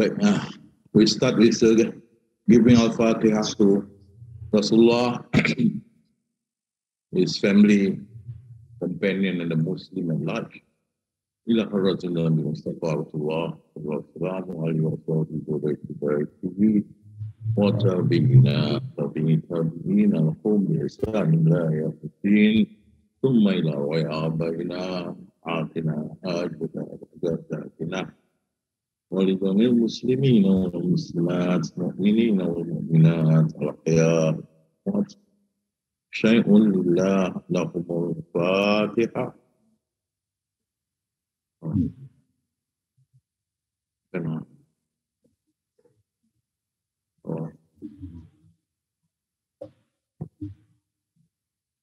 Baik, we start with giving Al-Fatihah to Rasulullah, his family, companion, and the Muslim at large. Ila Rasulullah bin Mustafa Rasulullah sallallahu alaihi wasallam wa tabi'ina al-qawm bi ihsan la yaqin thumma ila abaina atina ajrana ولجميع المسلمين والمسلمات المؤمنين والمؤمنات الأحياء شيء لله لهم الفاتحة.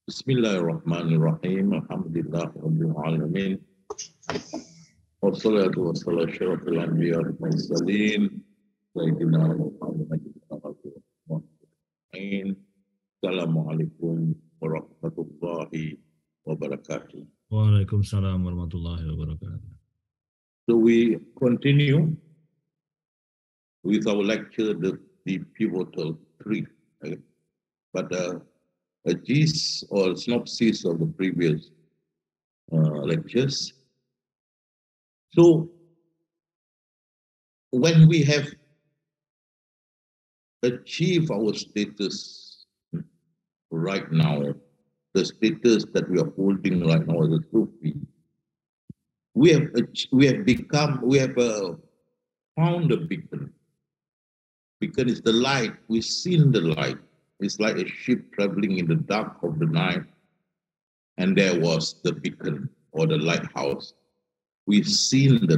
بسم الله الرحمن الرحيم الحمد لله رب العالمين والصلاة والسلام على أشرف الأنبياء والمرسلين سيدنا محمد السلام عليكم ورحمة الله وبركاته. Waalaikumsalam warahmatullahi wabarakatuh. So we continue with our lecture, the Pivotal 3, okay? But a gist or synopsis of the previous lectures. So, when we have achieved our status right now, the status that we are holding right now as a Sufi, we have found a beacon. Beacon is the light. We've seen the light. It's like a ship traveling in the dark of the night, and there was the beacon or the lighthouse. We've seen the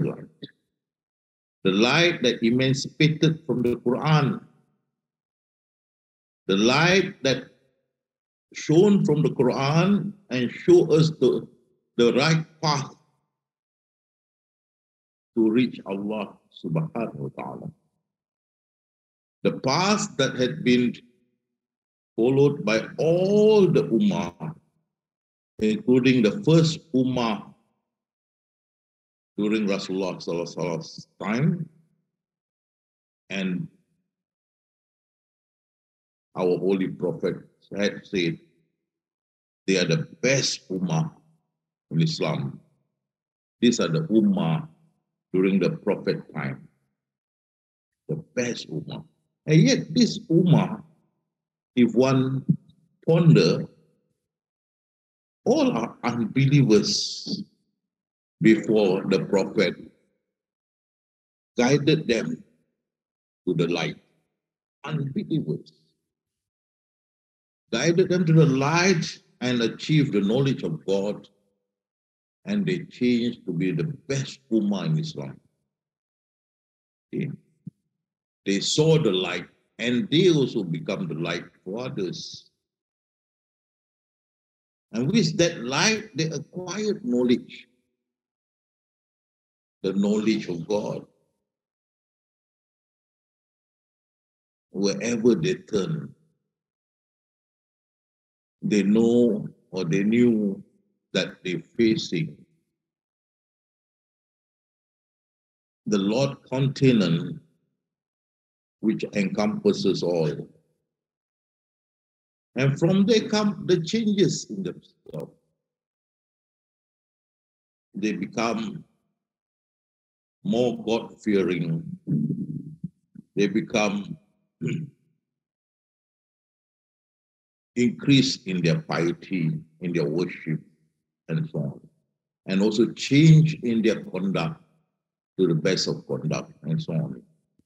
light that emancipated from the Quran, the light that shone from the Quran and show us the right path to reach Allah subhanahu wa ta'ala. The path that had been followed by all the Ummah, including the first Ummah during Rasulullah sallallahu alaihi wasallam's time, and our holy prophet had said they are the best ummah in Islam. These are the ummah during the prophet time, the best ummah. And yet this ummah, if one ponder, all are unbelievers before the prophet guided them to the light. Unbelievers guided them to the light and achieved the knowledge of God, and they changed to be the best ummah in Islam. Okay. They saw the light and they also become the light for others. And with that light, they acquired knowledge. The knowledge of God. Wherever they turn, they know or they knew that they're facing the Lord continent, which encompasses all. And from there come the changes in themselves. They become more God-fearing. They become increase in their piety, in their worship, and so on. And also change in their conduct to the best of conduct, and so on.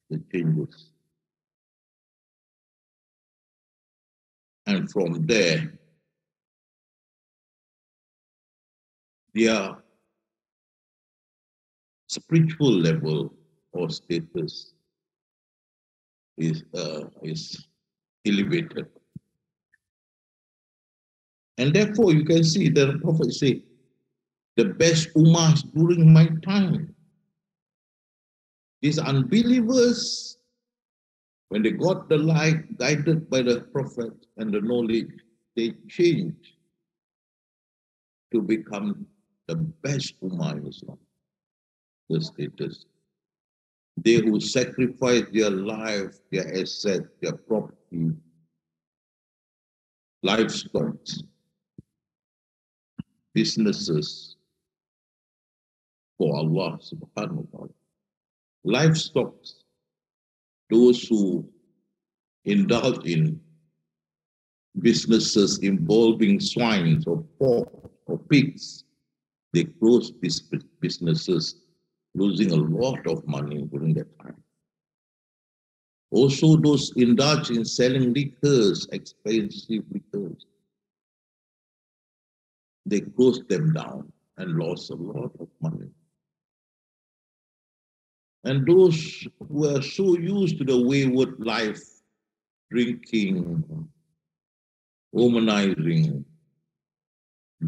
The changes. And from there, their spiritual level or status is elevated. And therefore, you can see the Prophet say, the best ummahs during my time. These unbelievers, when they got the light, guided by the Prophet and the knowledge, they changed to become the best ummah in Islam, the status. They who sacrifice their life, their assets, their property, livestock, businesses for Allah subhanahu wa ta'ala. Livestock, those who indulge in businesses involving swine or pork or pigs, they close these businesses, losing a lot of money during that time. Also, those indulge in selling liquors, expensive liquors, they closed them down and lost a lot of money. And those who are so used to the wayward life, drinking, womanizing,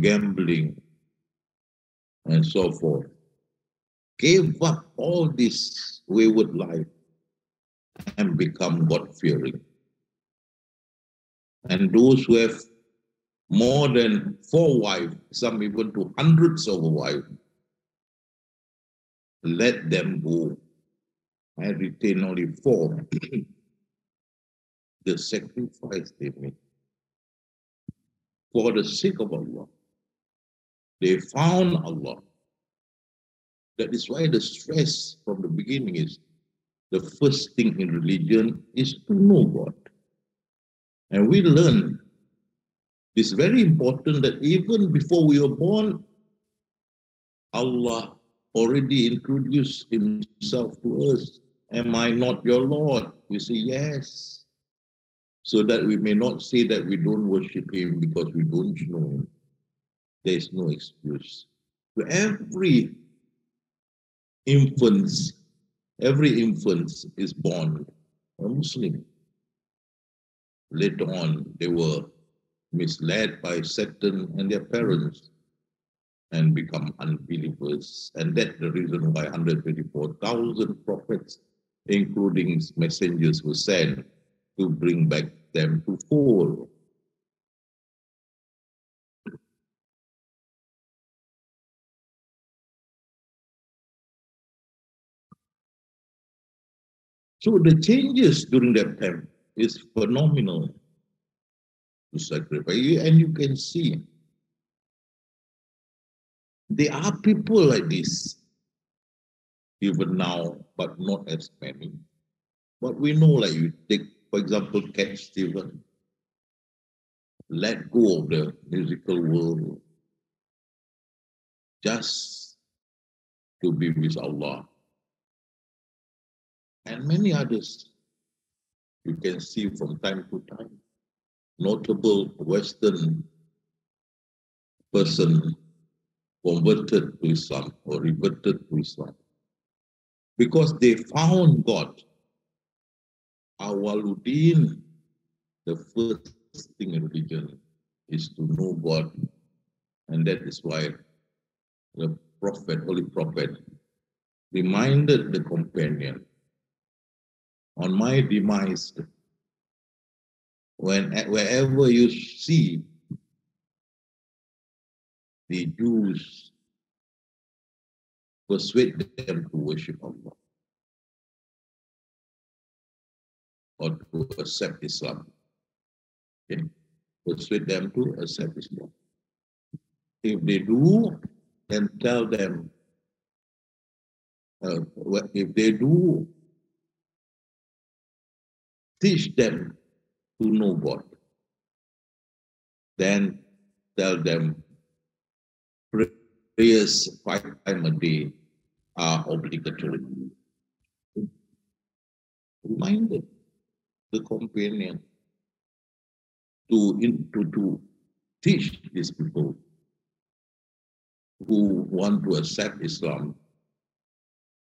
gambling, and so forth, gave up all this wayward life and become God-fearing. And those who have more than 4 wives, some even to hundreds of wives, let them go and retain only 4. The sacrifice they made for the sake of Allah. They found Allah. That is why the stress from the beginning is the first thing in religion is to know God. And we learn it's very important that even before we were born, Allah already introduced himself to us. Am I not your Lord? We say yes. So that we may not say that we don't worship him because we don't know him. There is no excuse. So every infant is born a Muslim. Later on, they were misled by Satan and their parents and become unbelievers. And that's the reason why 124,000 prophets, including messengers, were sent to bring back them to fold. So the changes during that time is phenomenal to sacrifice. And you can see there are people like this even now, but not as many. But we know, like you take, for example, Cat Stevens, let go of the musical world just to be with Allah. And many others you can see from time to time. Notable Western person converted to Islam or reverted to Islam because they found God. Awaluddin, the first thing in religion is to know God, and that is why the prophet, Holy Prophet, reminded the companion, on my demise, wherever you see the Jews, persuade them to worship Allah or to accept Islam. Okay? Persuade them to accept Islam. If they do, then tell them, if they do, teach them to know God. Then tell them prayers 5 times a day are obligatory. Reminded the companion to teach these people who want to accept Islam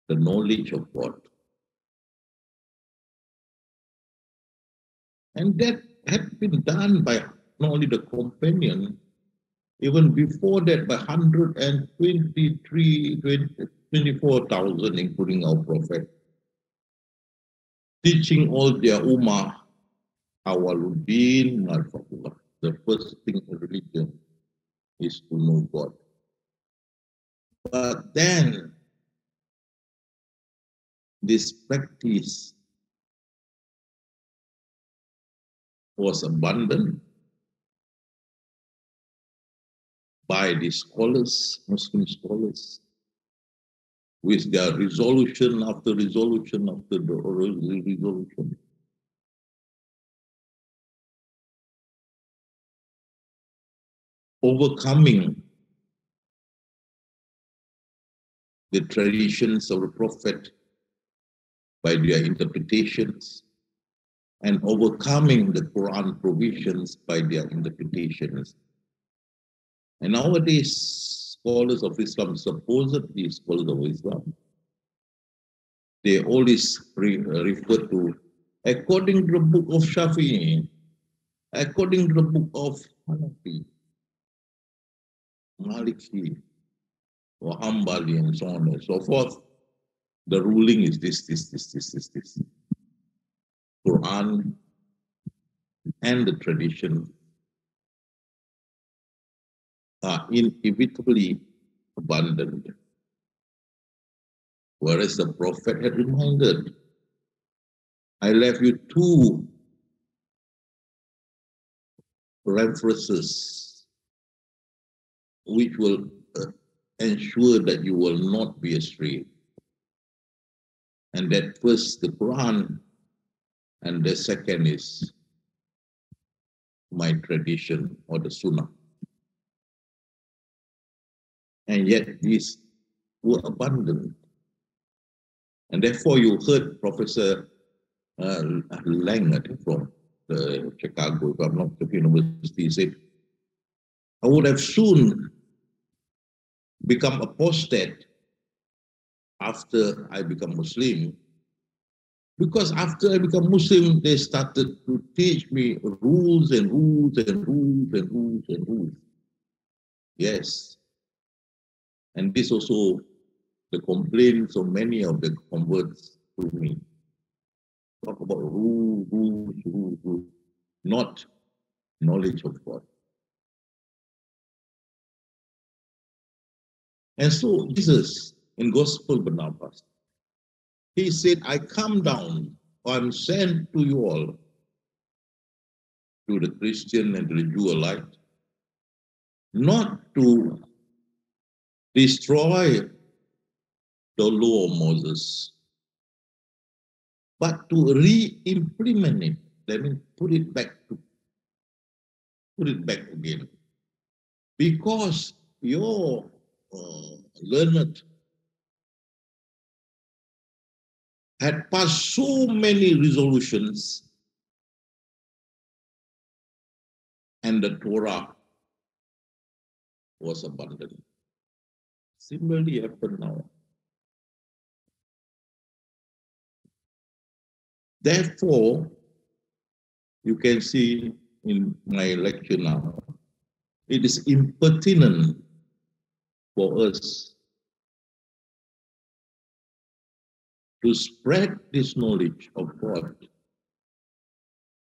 the knowledge of God. And that had been done by not only the companion, even before that by 24,000, including our prophet, teaching all their ummah, Awaluddin, the first thing in religion is to know God. But then this practice was abandoned by the scholars, Muslim scholars, with their resolution after resolution after resolution. Overcoming the traditions of the Prophet by their interpretations, and overcoming the Quran provisions by their interpretations. And nowadays, scholars of Islam, supposedly scholars of Islam, they always refer to, according to the book of Shafi'i, according to the book of Hanafi, Maliki, or Hanbali, and so on and so forth, the ruling is this. Quran and the tradition are inevitably abandoned. Whereas the Prophet had reminded, I left you two references which will ensure that you will not be astray. And that first, the Quran, and the second is my tradition or the Sunnah. And yet these were abandoned. And therefore you heard Professor Lang, I think, from Chicago, if I'm not the university, said, I would have soon become apostate after I become Muslim, because after I become Muslim, they started to teach me rules and rules and rules and rules and rules. Yes. And this also the complaints of many of the converts to me. Talk about rules, not knowledge of God. And so Jesus in Gospel Barnabas, he said, I come down, or I'm sent to you all, to the Christian and to the Jew alike, not to destroy the law of Moses, but to re-implement it. That means put it back again. Because your learned had passed so many resolutions, and the Torah was abandoned. Similarly happened now. Therefore, you can see in my lecture now, it is impertinent for us to spread this knowledge of God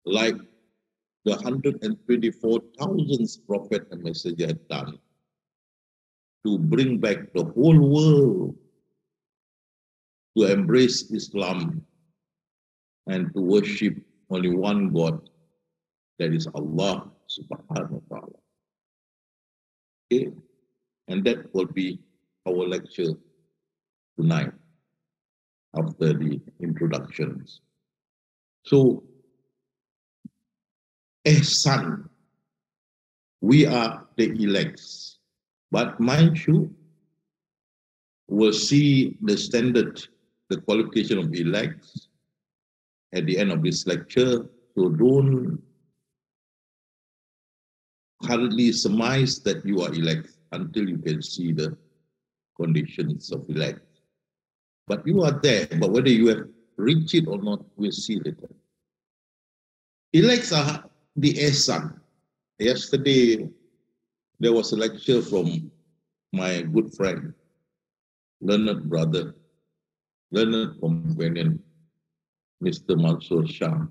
like the 124,000 prophet and messenger had done, to bring back the whole world to embrace Islam and to worship only one God, that is Allah subhanahu wa ta'ala. Okay? And that will be our lecture tonight after the introductions. So, Ihsan, we are the elects. But mind you, we'll see the standard, the qualification of elects at the end of this lecture. So don't hardly surmise that you are elect until you can see the conditions of elect. But you are there, but whether you have reached it or not, we'll see later. Elects are the Ihsan. Yesterday, there was a lecture from my good friend, learned brother, learned companion, Mr. Mansoor Shah.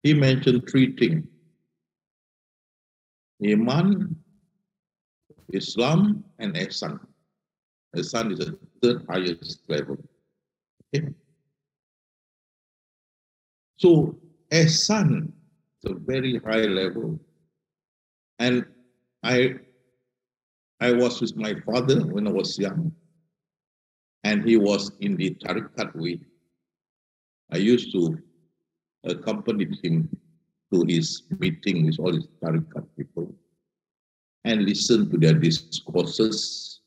He mentioned three things: Iman, Islam, and Ihsan. Ihsan is the third highest level. Okay? So ihsan is a very high level. And I was with my father when I was young, and he was in the tariqat way. I used to accompany him to his meeting with all his tariqat people and listen to their discourses.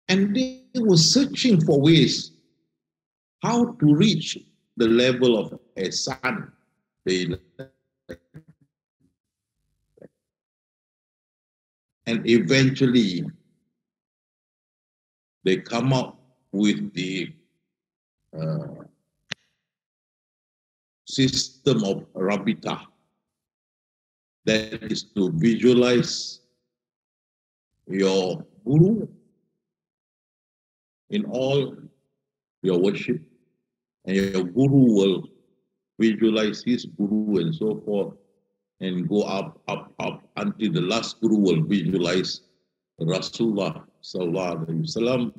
And they were searching for ways how to reach the level of ihsan. And eventually, they come up with the system of Rabita, that is to visualize your guru in all your worship, and your guru will visualize his guru and so forth, and go up, up, up until the last guru will visualize Rasulullah Sallallahu Alaihi Wasallam,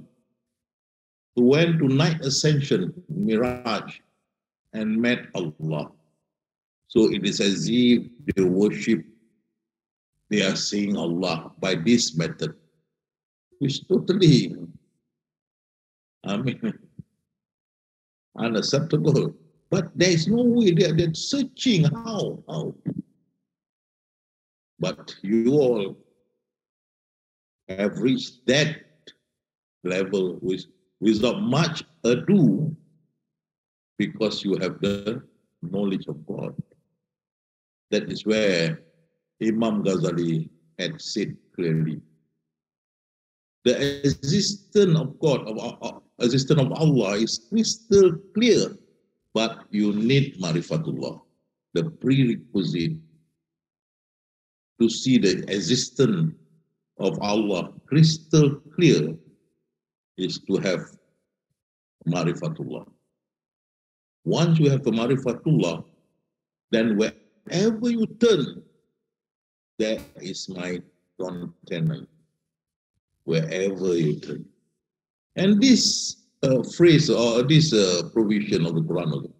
who went to night ascension, Miraj, and met Allah. So it is as if they worship, they are seeing Allah by this method, which totally, unacceptable. But there is no way, they're searching how. But you all have reached that level without much ado, because you have the knowledge of God. That is where Imam Ghazali had said clearly, the existence of God, existence of Allah is crystal clear, but you need Marifatullah, the prerequisite to see the existence of Allah crystal clear is to have Marifatullah. Once you have the Marifatullah, then wherever you turn, there is my contentment. Wherever you turn. And this phrase or this provision of the Quran,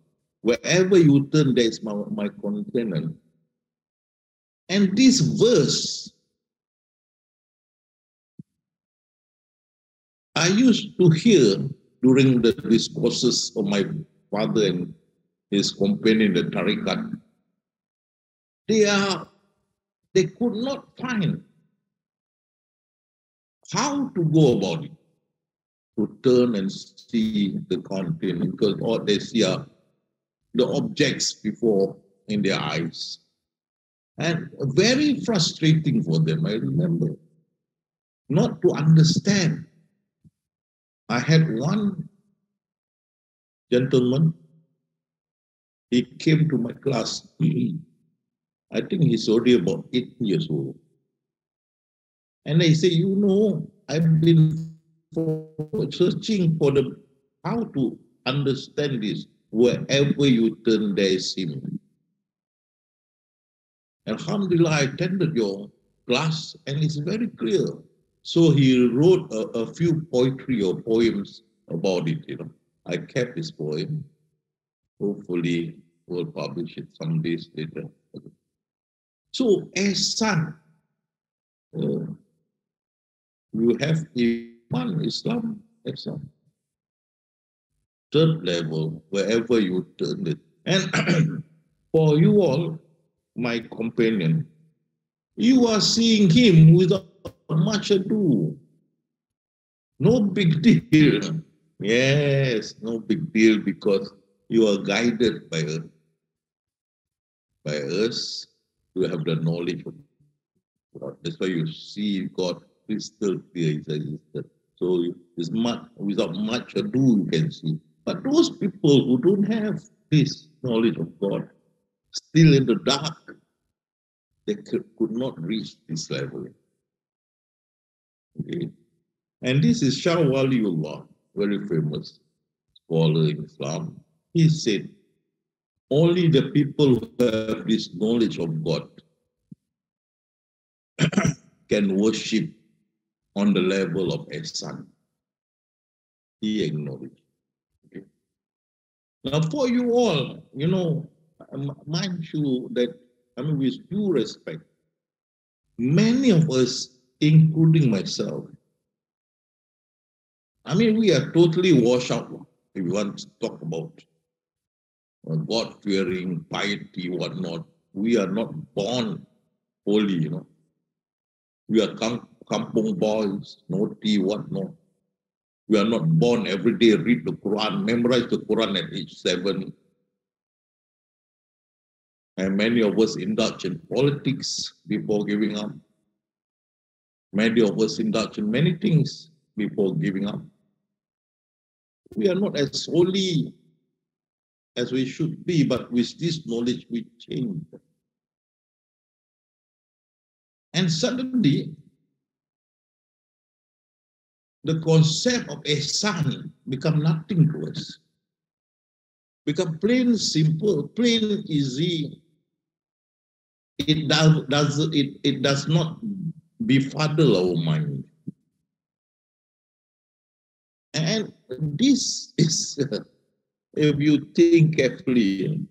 wherever you turn, there is my contentment. And this verse, I used to hear during the discourses of my father and his companion, the Tariqat. They could not find how to go about it, to turn and see the content, because all they see are the objects before in their eyes. And very frustrating for them, I remember, not to understand. I had one gentleman, he came to my class. I think he's already about 8 years old. And I say, you know, I've been searching for how to understand this. Wherever you turn, there is him. Alhamdulillah, I attended your class, and it's very clear. So he wrote a few poetry or poems about it. You know, I kept this poem. Hopefully, we'll publish it some days later. So, as son, you have Iman, Islam, Islam. Third level, wherever you turn it. And for you all, my companion, you are seeing him without much ado. No big deal. Yes, no big deal, because you are guided by us to have the knowledge of God. That's why you see God crystal clear. So it's without much ado you can see. But those people who don't have this knowledge of God, still in the dark, they could not reach this level. Okay. And this is Shah Waliullah, very famous scholar in Islam. He said, only the people who have this knowledge of God can worship on the level of ihsan. He acknowledged. Okay. Now for you all, you know, mind you that, with due respect, many of us, including myself, we are totally washed out if we want to talk about God-fearing, piety, whatnot. We are not born holy, We are kampung boys, naughty, whatnot. We are not born every day, read the Quran, memorize the Quran at age 7. And many of us indulge in politics before giving up. Many of us indulge in many things before giving up. We are not as holy as we should be, but with this knowledge we change. And suddenly, the concept of ihsan become nothing to us. Become plain simple, plain easy. It does not befuddle our mind. And this is, if you think carefully,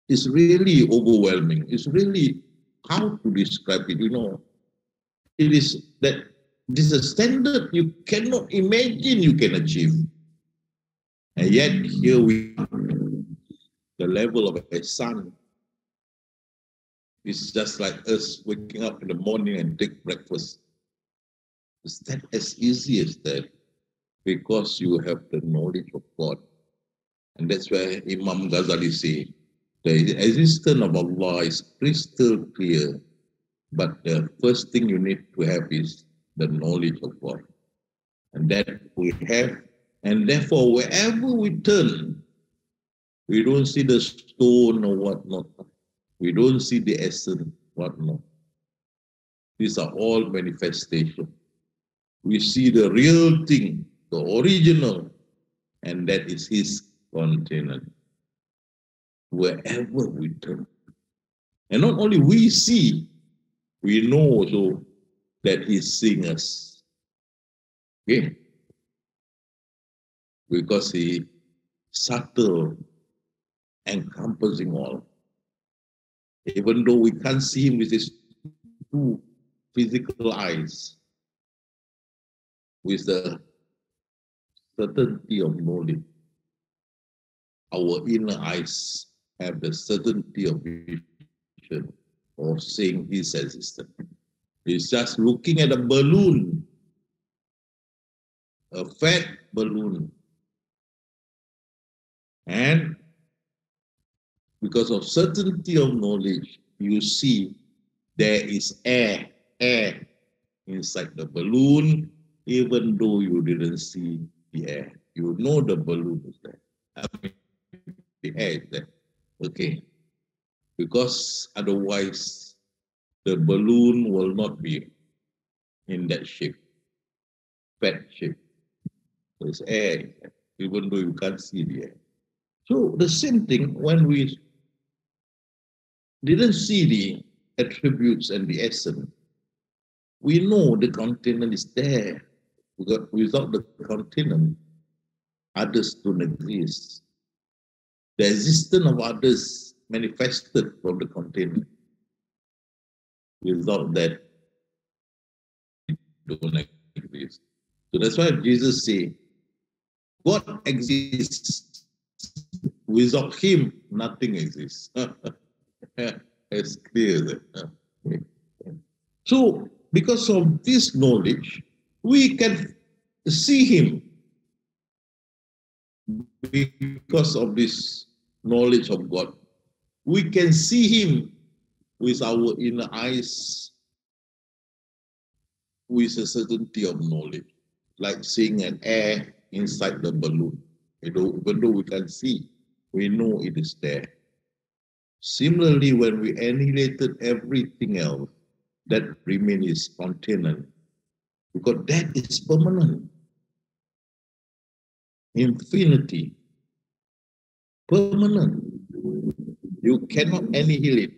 it's really overwhelming. It's really, how to describe it, It is that this is a standard you cannot imagine you can achieve. And yet here we are, the level of a son. It's just like us waking up in the morning and take breakfast. Is that as easy as that? Because you have the knowledge of God. And that's why Imam Ghazali say, the existence of Allah is crystal clear, but the first thing you need to have is the knowledge of God. And that we have, and therefore wherever we turn, we don't see the stone or whatnot. We don't see the essence, whatnot. These are all manifestations. We see the real thing, the original, and that is His container. Wherever we turn. And not only we see, we know also that He's seeing us. Okay? Because He subtle, encompassing all. Even though we can't see Him with His two physical eyes, with the certainty of knowledge, our inner eyes have the certainty of vision or seeing His existence. It's just looking at a balloon, a fat balloon. And because of certainty of knowledge, you see there is air inside the balloon, even though you didn't see the air. You know the balloon is there. The air is there. Okay. Because otherwise, the balloon will not be in that shape, fat shape. There's air, even though you can't see the air. So the same thing when we didn't see the attributes and the essence, we know the container is there. Because without the container, others don't exist. The existence of others manifested from the container. Without that, it don't exist. So that's why Jesus said, God exists. Without Him, nothing exists. It's clear. So, because of this knowledge, we can see Him. Because of this knowledge of God, we can see Him with our inner eyes, with a certainty of knowledge, like seeing an air inside the balloon. Even though we can see, we know it is there. Similarly, when we annihilated everything else, that remains container, because that is permanent. Infinity, permanent. You cannot annihilate.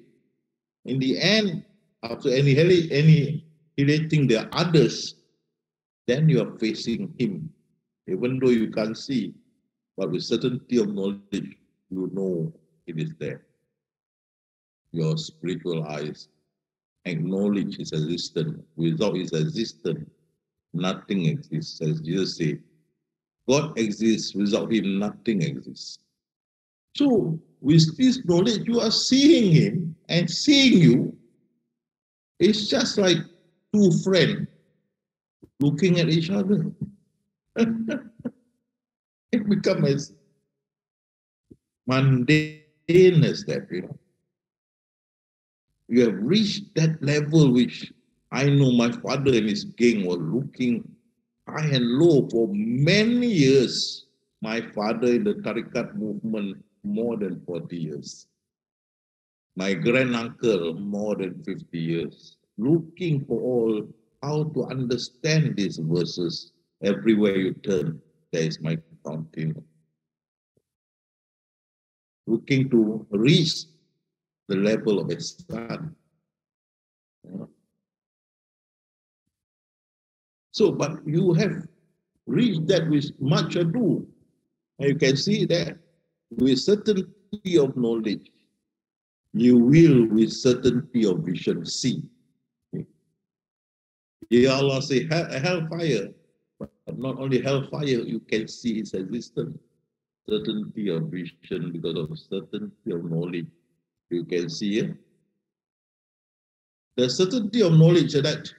In the end, after annihilating the others, then you are facing Him, even though you can't see, but with certainty of knowledge, you know it is there. Your spiritual eyes acknowledge its existence. Without its existence, nothing exists. As Jesus said, God exists, without him, nothing exists. So, with this knowledge, you are seeing him and seeing you. It's just like two friends looking at each other. It becomes as mundane as that, you know. You have reached that level which I know my father and his gang were looking high and low for many years. My father in the Tariqat movement, more than 40 years. My granduncle, more than 50 years. Looking for all how to understand these verses. Everywhere you turn, there is my countenance. Looking to reach the level of Islam. So, but you have reached that with much ado. And you can see that with certainty of knowledge, you will with certainty of vision see. Ya Allah say hellfire, but not only hellfire, you can see its existence. Certainty of vision because of certainty of knowledge. You can see it. The certainty of knowledge that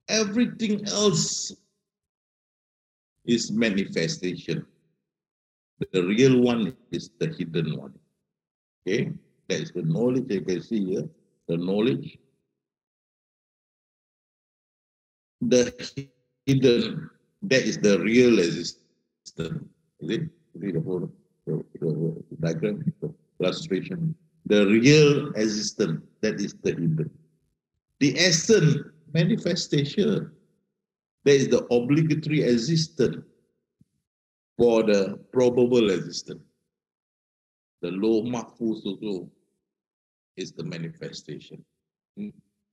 everything else is manifestation. The real one is the hidden one. Okay? That is the knowledge you can see here. The knowledge. The hidden, that is the real existence. Is it? Read the whole the diagram, the illustration. The real existence, that is the hidden. The essence, manifestation, that is the obligatory existence for the probable existence. The low mahfuz also is the manifestation.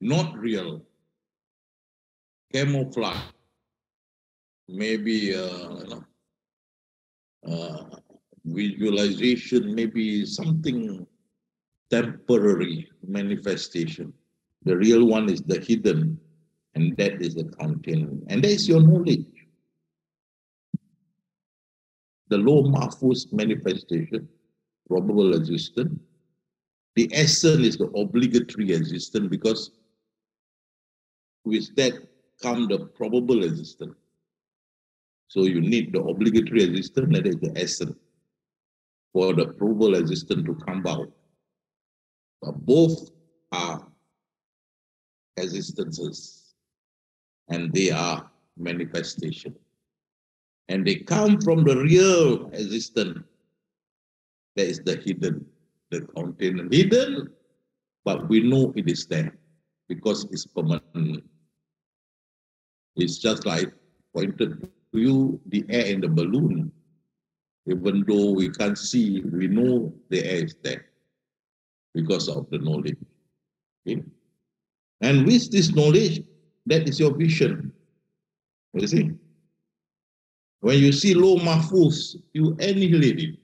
Not real. Camouflage. Maybe visualization, maybe something temporary manifestation. The real one is the hidden, and that is the content, and that is your knowledge. The low mahfuz manifestation, probable existence. The essence is the obligatory existence because with that come the probable existence. So you need the obligatory existence, that is the essence, for the probable existence to come out. But both are existences and they are manifestation. And they come from the real existence, that is the hidden, the contained hidden, but we know it is there because it's permanent. It's just like pointed to you, the air in the balloon. Even though we can't see, we know the air is there because of the knowledge. Okay? And with this knowledge, that is your vision. You see? When you see low mahfuz, you annihilate it.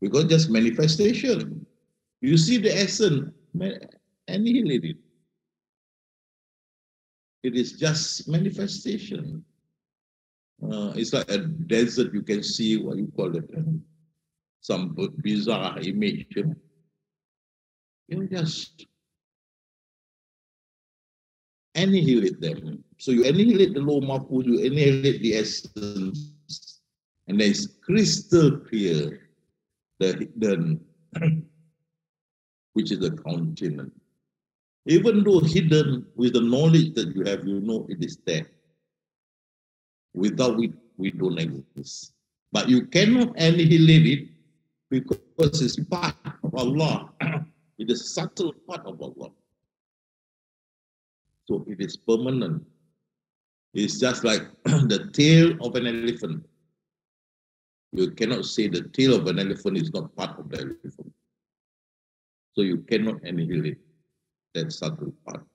Because just manifestation. You see the essence, annihilate it. It is just manifestation. It's like a desert, you can see what you call it, some bizarre image. You just annihilate them. So you annihilate the low mahfuz, you annihilate the essence, and then it's crystal clear, the hidden, which is the continent. Even though hidden, with the knowledge that you have, you know it is there. Without it, we don't exist. But you cannot annihilate it because it's part of Allah. It is a subtle part of Allah. So it is permanent. It's just like the tail of an elephant. You cannot say the tail of an elephant is not part of the elephant. So you cannot annihilate that subtle part.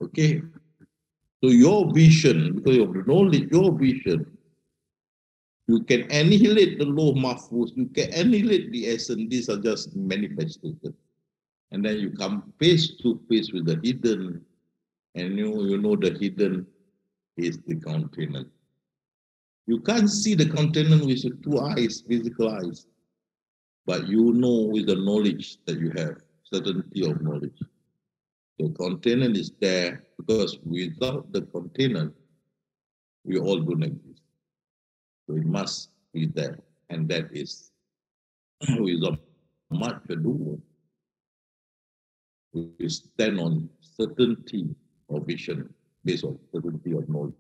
Okay? So your vision, because of the knowledge, your vision You can annihilate the law mahfuz, you can annihilate the essence. These are just manifestations. And then you come face to face with the hidden, and you know the hidden is the countenance. You can't see the countenance with your two eyes, physical eyes, but you know with the knowledge that you have, certainty of knowledge. The countenance is there because without the countenance, we all don't exist. So it must be there, and that is without much ado. We stand on certainty of vision based on certainty of knowledge.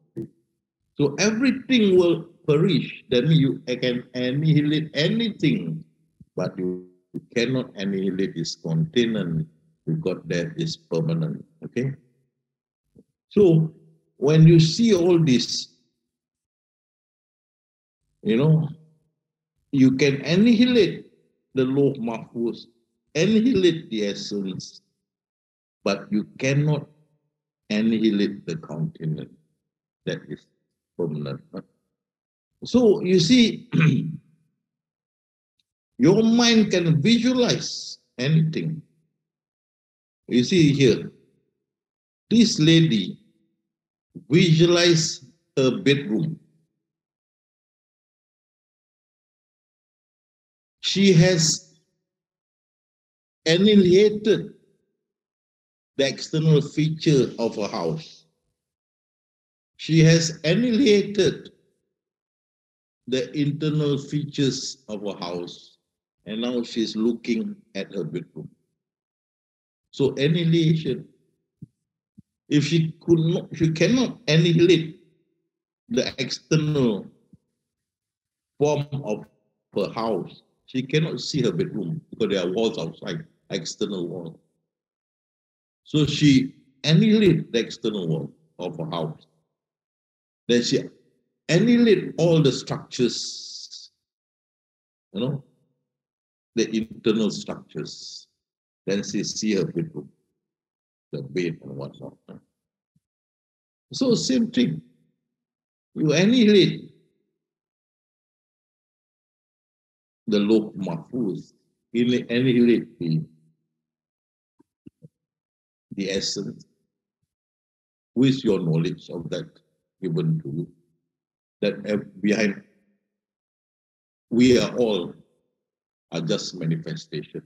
So everything will perish. That means you can annihilate anything, but you cannot annihilate its container because that is permanent. Okay? So when you see all this, you can annihilate the law mahfuz, annihilate the essence, but you cannot annihilate the countenance that is permanent. So you see, your mind can visualize anything. You see here, this lady visualized her bedroom. She has annihilated the external feature of her house. She has annihilated the internal features of her house, and now she's looking at her bedroom. So annihilation. If she cannot annihilate the external form of her house, she cannot see her bedroom because there are walls outside, external wall. So she annihilates the external wall of her house. Then she annihilate all the structures, the internal structures. Then she see her bedroom, the bed and whatnot. So same thing. You annihilate the law mahfuz, annihilate the essence with your knowledge of that given to you. That behind we are all are just manifestation.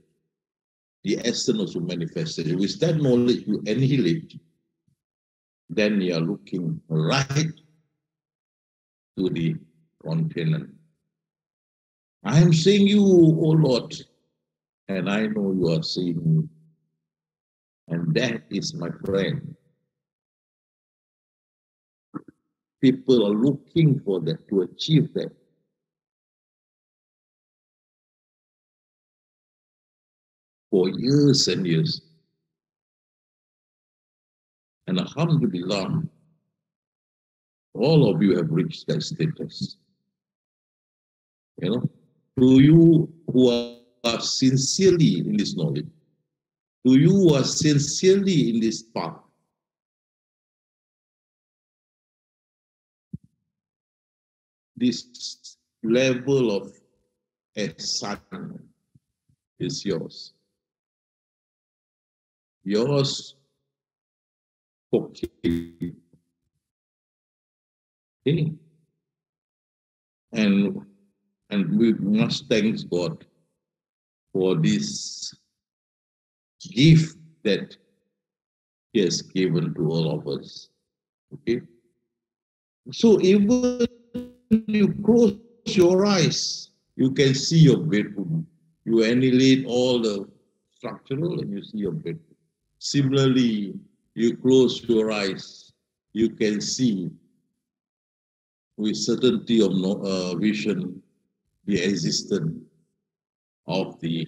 The essence also manifestation. With that knowledge you annihilate, then you are looking right to the container. I am seeing you, O Lord, and I know you are seeing me. And that is my friend. People are looking for that, to achieve that. For years and years. And alhamdulillah, all of you have reached that status. To you who are sincerely in this knowledge, to you who are sincerely in this path, this level of ihsan is yours. Yours for keeping. And we must thank God for this gift that He has given to all of us. Okay? So even you close your eyes, you can see your bedroom. You annihilate all the structural and you see your bedroom. Similarly, you close your eyes, you can see with certainty of vision the existence of the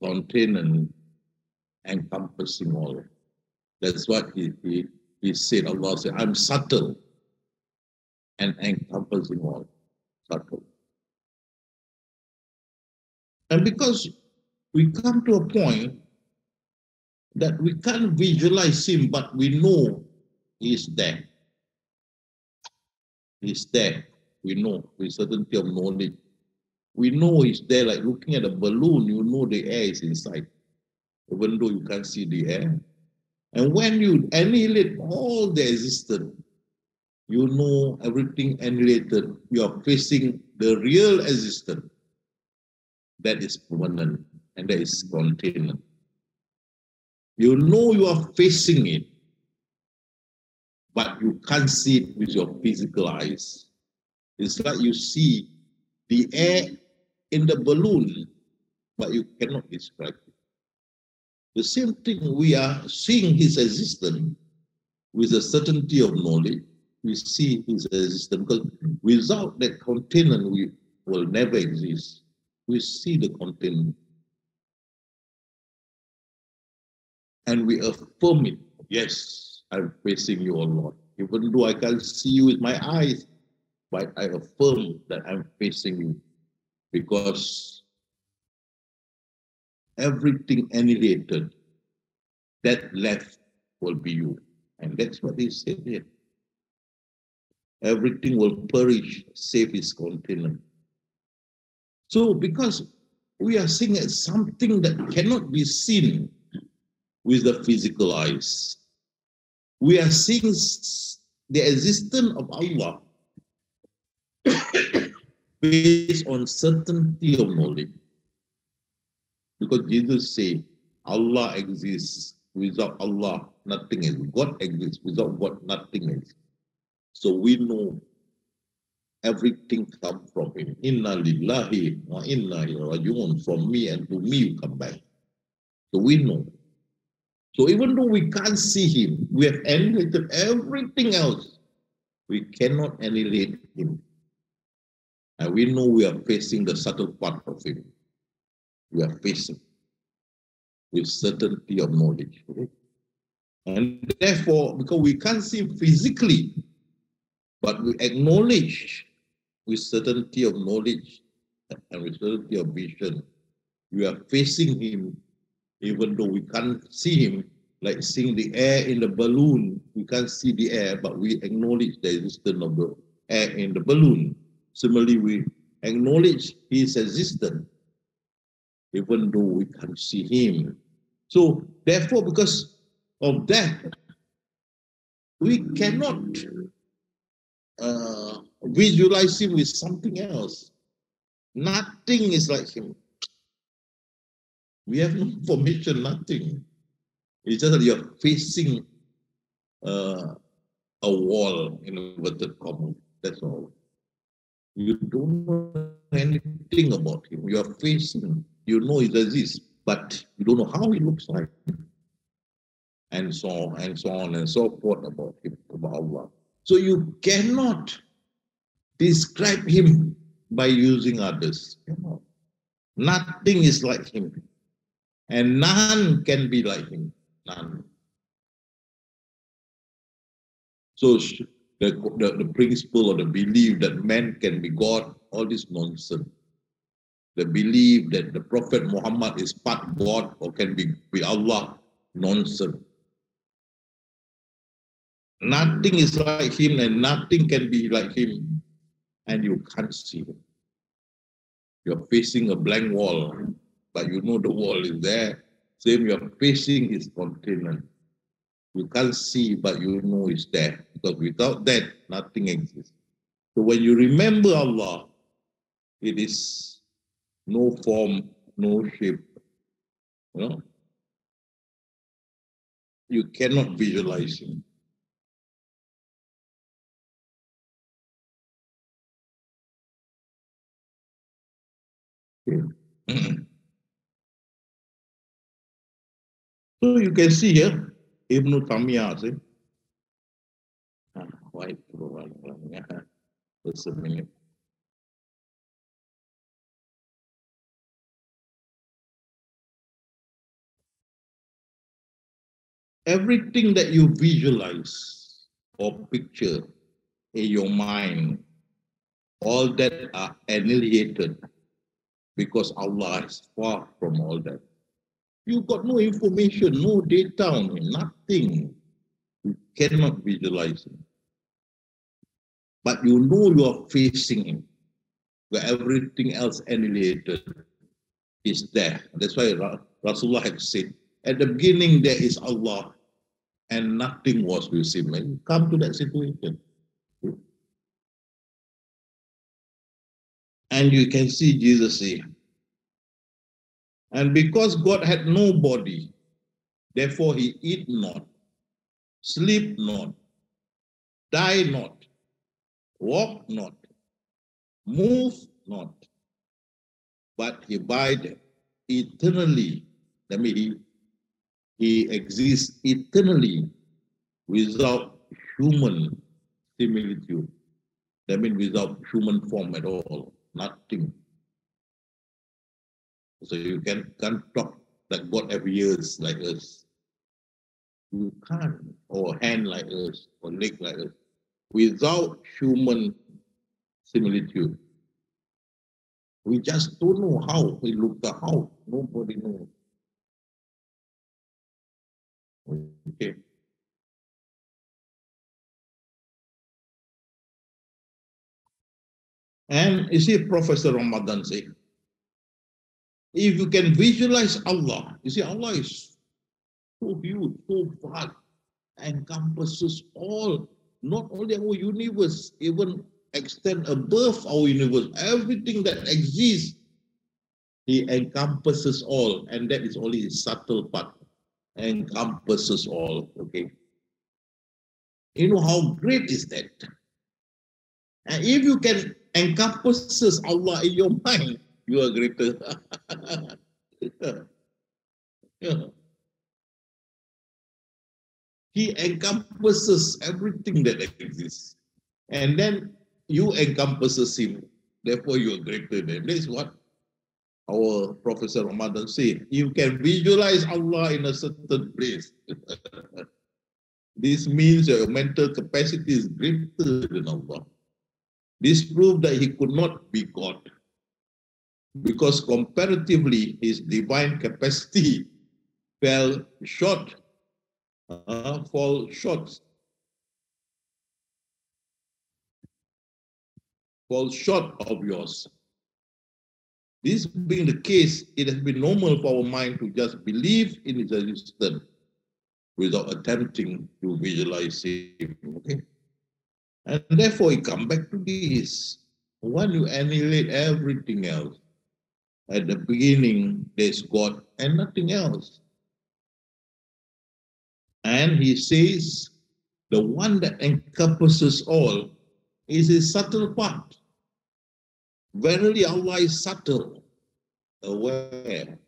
container encompassing all. That's what he said. Allah said, I'm subtle and encompassing all. Subtle. And because we come to a point that we can't visualize Him, but we know He's there. He's there. We know with certainty of knowledge. We know it's there, like looking at a balloon, you know the air is inside, even though you can't see the air. And when you annihilate all the existence, you know everything annihilated. You are facing the real existence that is permanent and that is contained. You know you are facing it, but you can't see it with your physical eyes. It's like you see the air in the balloon, but you cannot describe it. The same thing, we are seeing his existence with a certainty of knowledge. We see his existence because without that containment, we will never exist. We see the containment. And we affirm it. Yes, I'm facing you, O Lord. Even though I can't see you with my eyes, but I affirm that I'm facing you because everything annihilated, that left will be you. And that's what he said here. Everything will perish, save his containment. So because we are seeing something that cannot be seen with the physical eyes, we are seeing the existence of Allah based on certainty of knowledge. Because Jesus said, Allah exists. Without Allah, nothing is. God exists. Without God, nothing is. So we know everything comes from him. Inna lillahi wa inna ilaihi raji'un. From me and to me you come back. So we know. So even though we can't see him, we have annihilated everything else. We cannot annihilate him. And we know we are facing the subtle part of him. We are facing with certainty of knowledge. Okay? And therefore, because we can't see him physically, but we acknowledge with certainty of knowledge and with certainty of vision, we are facing him, even though we can't see him, like seeing the air in the balloon. We can't see the air, but we acknowledge the existence of the air in the balloon. Similarly, we acknowledge his existence, even though we can't see him. So, therefore, because of that, we cannot visualize him with something else. Nothing is like him. We have no information, nothing. It's just that you're facing a wall in inverted commas. That's all. You don't know anything about him. You are facing, you know he exists, but you don't know how he looks like. And so on and so on and so forth about him, about Allah. So you cannot describe him by using others. Nothing is like him. And none can be like him. None. So the principle or the belief that man can be God, all this nonsense. The belief that the Prophet Muhammad is part God or can be Allah, nonsense. Nothing is like him and nothing can be like him, and you can't see him. You're facing a blank wall, but you know the wall is there. Same, you're facing his containment. You can't see, but you know it's there. Because without that, nothing exists. So when you remember Allah, it is no form, no shape. You know? You cannot visualize him. Okay. So you can see here, Ibn Taymiyyah say, why just a minute. Everything that you visualize or picture in your mind, all that are annihilated because Allah is far from all that. You got no information, no data on him, nothing. You cannot visualize him. but you know you are facing him, where everything else annihilated is there. That's why Rasulullah had said, at the beginning there is Allah, and nothing was with him. And you come to that situation. And you can see Jesus say, and because God had no body, therefore he eat not, sleep not, die not, walk not, move not, but he abide eternally. That means he exists eternally without human similitude. That means without human form at all, nothing. So you can't talk that God have ears like us. You can't, or hand like us, or leg like us, without human similitude. We just don't know how he looked like. How nobody knows. Okay. And you see, Professor Ramadan say, if you can visualize Allah, you see, Allah is so huge, so vast, encompasses all, not only our universe, even extend above our universe, everything that exists, he encompasses all, and that is only his subtle part, encompasses all, okay? You know how great is that? And if you can encompasses Allah in your mind, you are greater. Yeah. He encompasses everything that exists. And then you encompasses him. Therefore, you are greater than. That is what our Professor Ramadan said. You can visualize Allah in a certain place. This means your mental capacity is greater than Allah. This proved that he could not be God, because comparatively his divine capacity fell short of yours. This being the case, it has been normal for our mind to just believe in his existence without attempting to visualize him. Okay? And therefore, we come back to this. When you annihilate everything else, at the beginning, there's God and nothing else. And he says, the one that encompasses all is a subtle part. Verily, Allah is subtle, aware.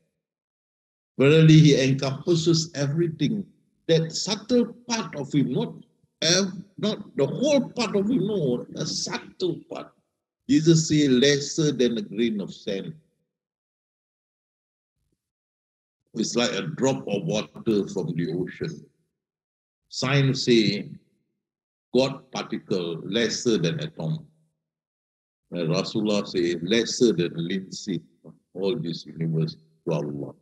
Verily, he encompasses everything. That subtle part of him, not the whole part of him, no, a subtle part. Jesus says, lesser than a grain of sand. It's like a drop of water from the ocean. Science say God particle lesser than atom. And Rasulullah say lesser than linseed. All this universe to Allah.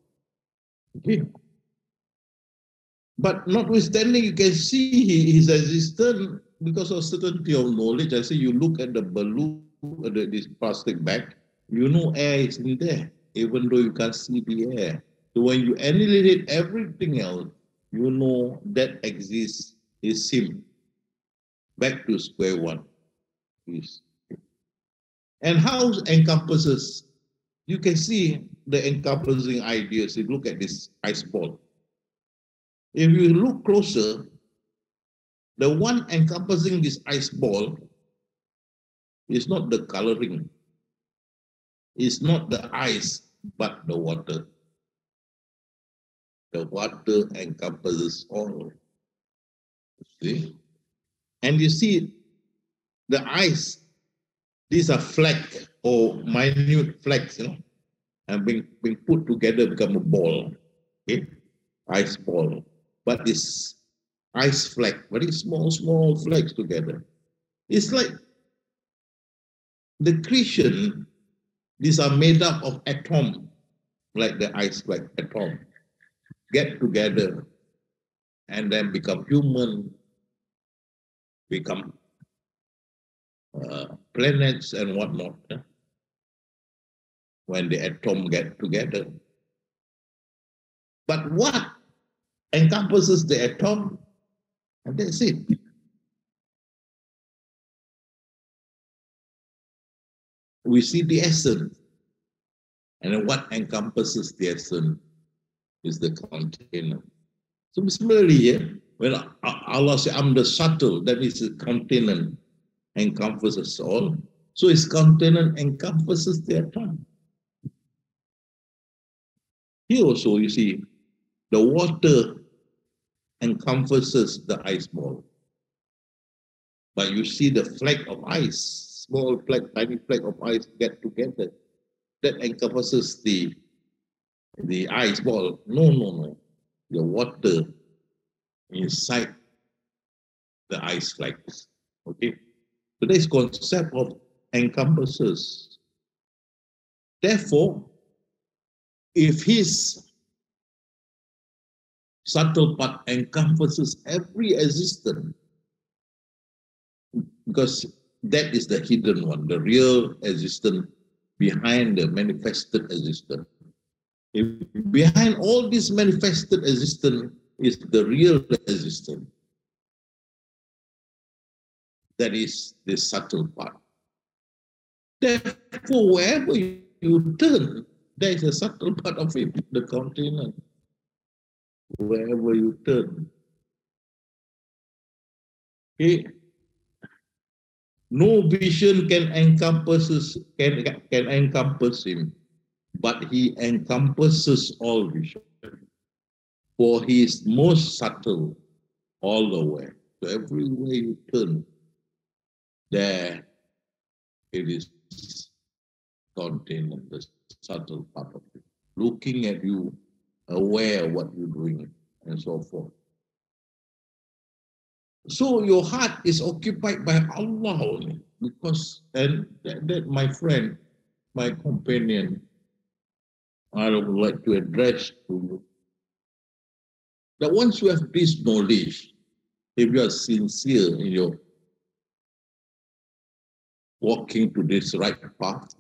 Okay. But notwithstanding, you can see his existence because of certainty of knowledge. I say you look at the balloon, this plastic bag, you know air is in there, even though you can't see the air. So when you annihilate everything else, you know that exists is him. Back to square one. Please. And how encompasses, you can see the encompassing ideas. You look at this ice ball. If you look closer, the one encompassing this ice ball is not the coloring. It's not the ice, but the water. The water encompasses all. See? And you see, the ice, these are flakes or minute flakes, you know, and being put together become a ball. Okay? Ice ball. But it's ice flake, very small flakes together. It's like the creation, these are made up of atoms, like the ice flake atom, get together and then become human, become planets and whatnot, when the atom get together. But what encompasses the atom? And that's it. We see the essence. And then what encompasses the essence is the container. So similarly, when Allah says, I'm the subtle, that is the container, encompasses all. So his container encompasses the atom. Here also, you see, the water encompasses the ice ball. But you see the flake of ice, small flake, tiny flake of ice get together. That encompasses the ice ball. No. The water inside the ice flakes. Okay? So this concept of encompasses. Therefore, if his subtle part encompasses every existence, because that is the hidden one, the real existence behind the manifested existence. If behind all this manifested existence is the real existence. That is the subtle part. Therefore, wherever you turn, there is a subtle part of it, the container. Wherever you turn. Okay. No vision can encompass him, but he encompasses all vision. For he is most subtle all the way. So everywhere you turn, there it is contained in the subtle part of it. Looking at you, aware of what you're doing, and so forth. So your heart is occupied by Allah only, because, and that my friend, my companion, I would like to address to you, that once you have this knowledge, if you are sincere in your walking to this right path,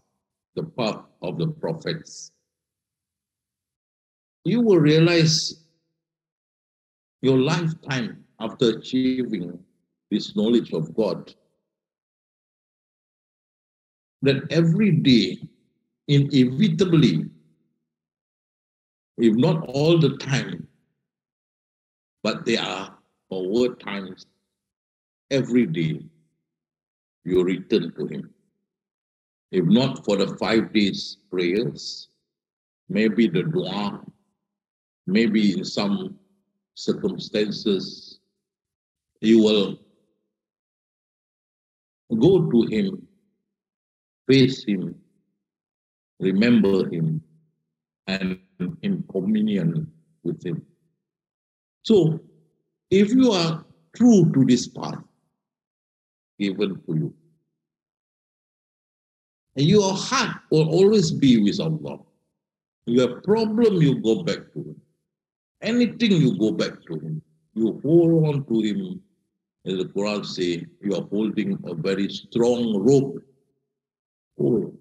the path of the prophets, you will realize your lifetime after achieving this knowledge of God, that every day, inevitably, if not all the time, but there are over times, every day, you return to him. If not for the 5 days prayers, maybe the dua, maybe in some circumstances, you will go to him, face him, remember him, and in communion with him. So, if you are true to this path given to you, your heart will always be with Allah. You have problem, you go back to him. Anything, you go back to him. You hold on to him. As the Quran says, you are holding a very strong rope. Oh.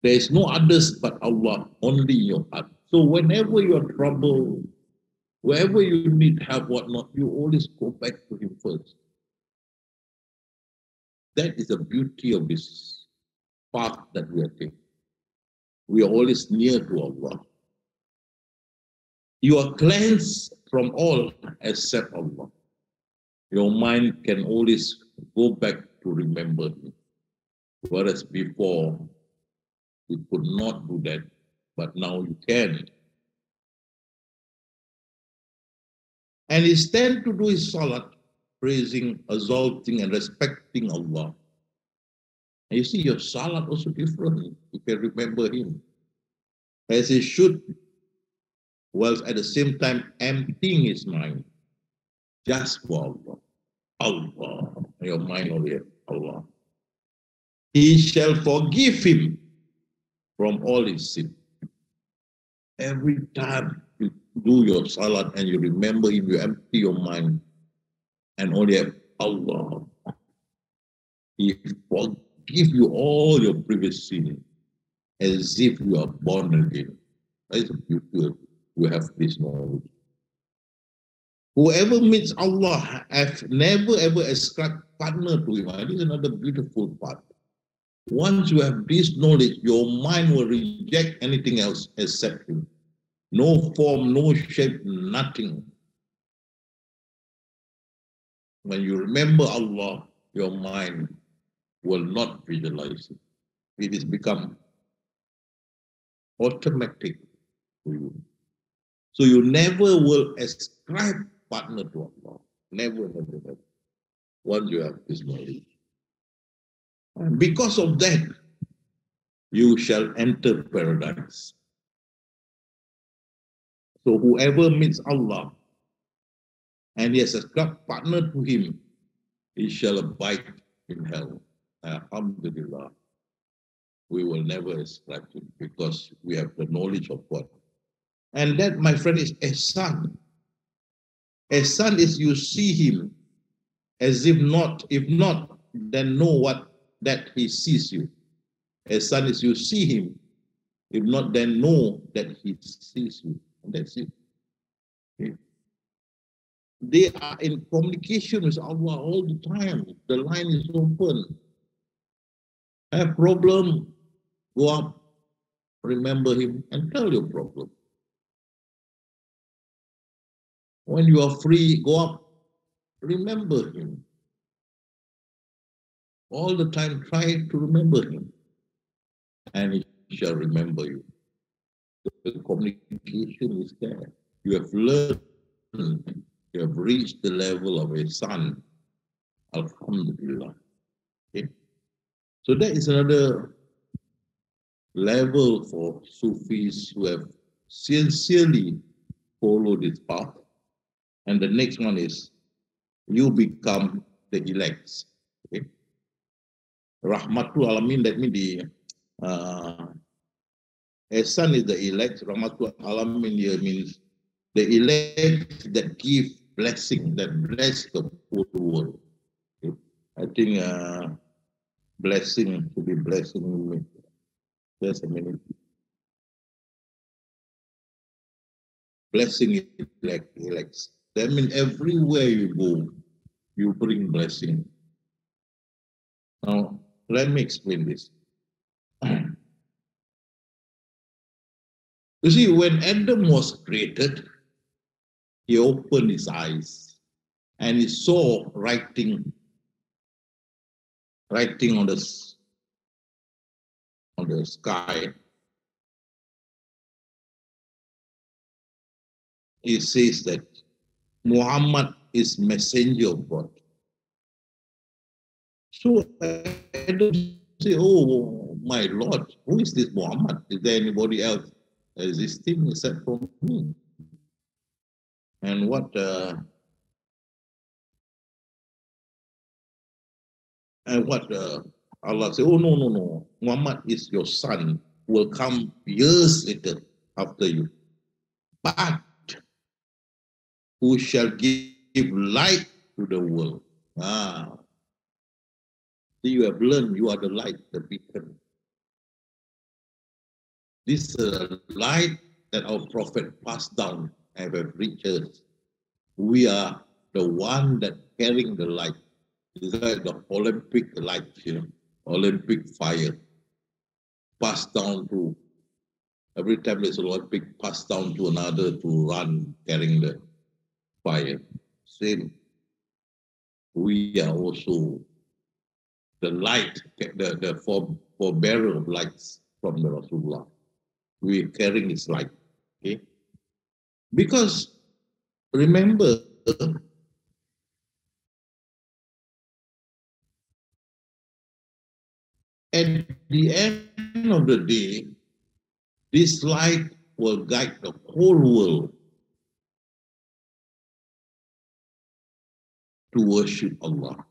There is no others but Allah, only your heart. So whenever you are troubled, wherever you need help, whatnot, you always go back to him first. That is the beauty of this path that we are taking. We are always near to Allah. You are cleansed from all except Allah. Your mind can always go back to remember him. Whereas before, you could not do that, but now you can. And he stand to do his salat, praising, exalting, and respecting Allah. And you see, your salat also different. You can remember him as he should, whilst at the same time emptying his mind just for Allah. Allah, your mind only Allah. He shall forgive him from all his sin. Every time you do your salat and you remember him, you empty your mind and only have Allah. He forgive you all your previous sin as if you are born again. That is beautiful. You have this knowledge. Whoever meets Allah have never ever ascribed partner to him. This is another beautiful part. Once you have this knowledge, your mind will reject anything else except him. No form, no shape, nothing. When you remember Allah, your mind will not visualize it. It is become automatic to you. So you never will ascribe partner to Allah. Never, never, never. Once you have this knowledge. And because of that, you shall enter paradise. So whoever meets Allah and he has ascribed partner to him, he shall abide in hell. Alhamdulillah. We will never ascribe him because we have the knowledge of God. And that, my friend, is ihsan. Ihsan is you see him as if not, then know what that he sees you. Ihsan is you see him, if not, then know that he sees you. And that's it. Okay. They are in communication with Allah all the time. The line is open. Have problem, go up, remember him, and tell your problem. When you are free, go up, remember him. All the time, try to remember him, and he shall remember you. The communication is there. You have learned, you have reached the level of a son. Alhamdulillah. Okay? So that is another level for Sufis who have sincerely followed this path. And the next one is you become the elects. Okay? Rahmatul Alamin, that means the Ihsan is the elect. Rahmatul Alamin here means the elect that give blessing, that bless the whole world. Okay? I think blessing to be blessing. Just a minute. Blessing elects. That means everywhere you go, you bring blessing. Now, let me explain this. You see, when Adam was created, he opened his eyes and he saw writing on the sky. It says that Muhammad is messenger of God. So Adam say, oh my Lord, who is this Muhammad? Is there anybody else existing except for me? And what Allah said, oh no, Muhammad is your son, who will come years later after you. But who shall give light to the world. So you have learned you are the light, the beacon. This light that our prophet passed down and have reached us. We are the one that carrying the light. It's like the Olympic light, Olympic fire. Passed down to, every time there's an Olympic, passed down to another to run carrying the fire. Same. We are also the light, the forbearer of lights from the Rasulullah. We are carrying his light. Okay? Because remember, at the end of the day, this light will guide the whole world to worship Allah.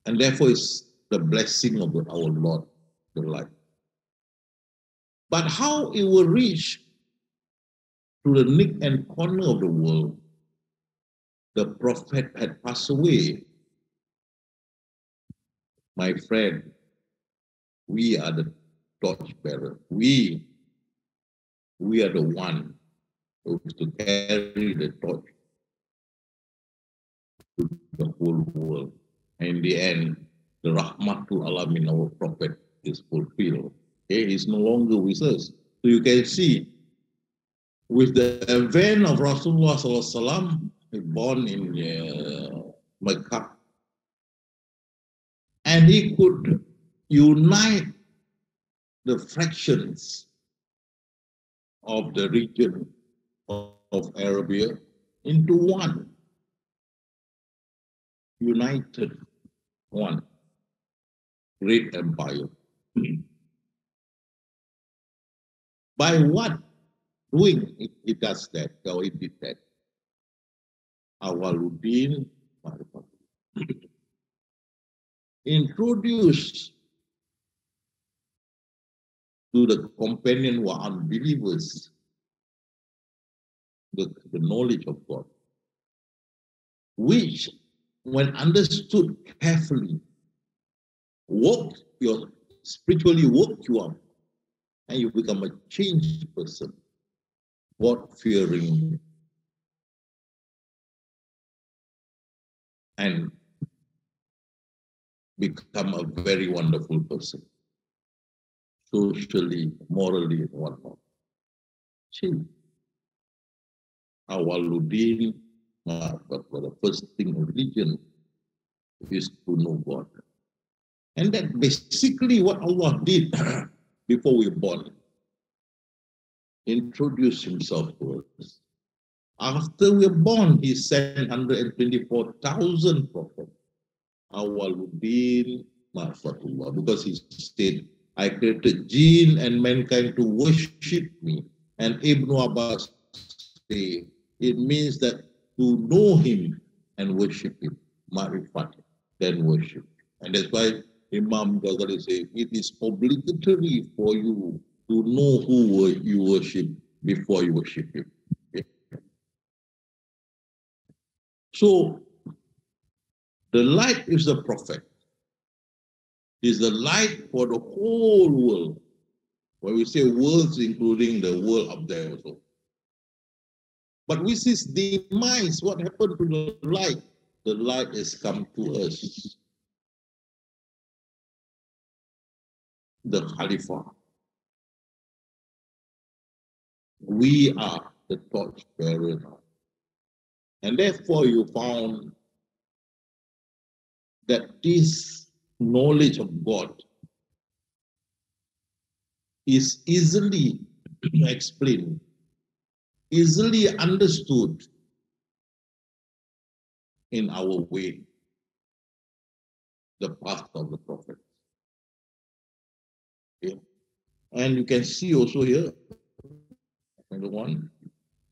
And therefore, it's the blessing of our Lord, the light. But how it will reach to the nook and corner of the world, the prophet had passed away. My friend, we are the torchbearer. We are the one who is to carry the torch to the whole world. And in the end, the Rahmatul Alamin, our prophet, is fulfilled. Okay, he's no longer with us. So you can see, with the event of Rasulullah SAW, born in Mecca, and he could unite the fractions of the region of Arabia into one, united one great empire. By what doing it does that, or it did that? Awaluddin introduced to the companion who are unbelievers the knowledge of God, which, when understood carefully, spiritually woke you up, and you become a changed person, God-fearing, and become a very wonderful person, socially, morally, and whatnot. Change. Awaluddin, but for the first thing in religion is to know God. And that's basically what Allah did before we were born. Introduce himself to us. After we were born, he sent 124,000 prophets. Awaluddin Ma'fatullah, because he said, I created jinn and mankind to worship me. And Ibn Abbas say, it means that to know him and worship him, ma'rifat, then worship. And that's why Imam Ghazali say, it is obligatory for you to know who you worship before you worship him. Okay? So, the light is the prophet. Is the light for the whole world. When we say worlds, including the world up there also. But with his demise, what happened to the light? The light has come to us. The Khalifa. We are the torch bearer now. And therefore you found that this knowledge of God is easily explained, easily understood in our way, the path of the prophet. Okay. And you can see also here, another one.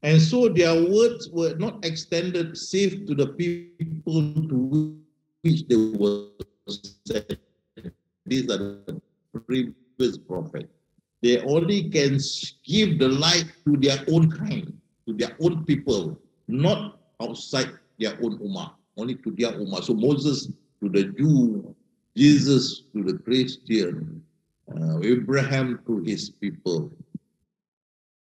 And so their words were not extended save to the people to which they were sent. These are the previous prophets. They only can give the light to their own kind, to their own people, not outside their own ummah, only to their ummah. So Moses to the Jew, Jesus to the Christian, Abraham to his people.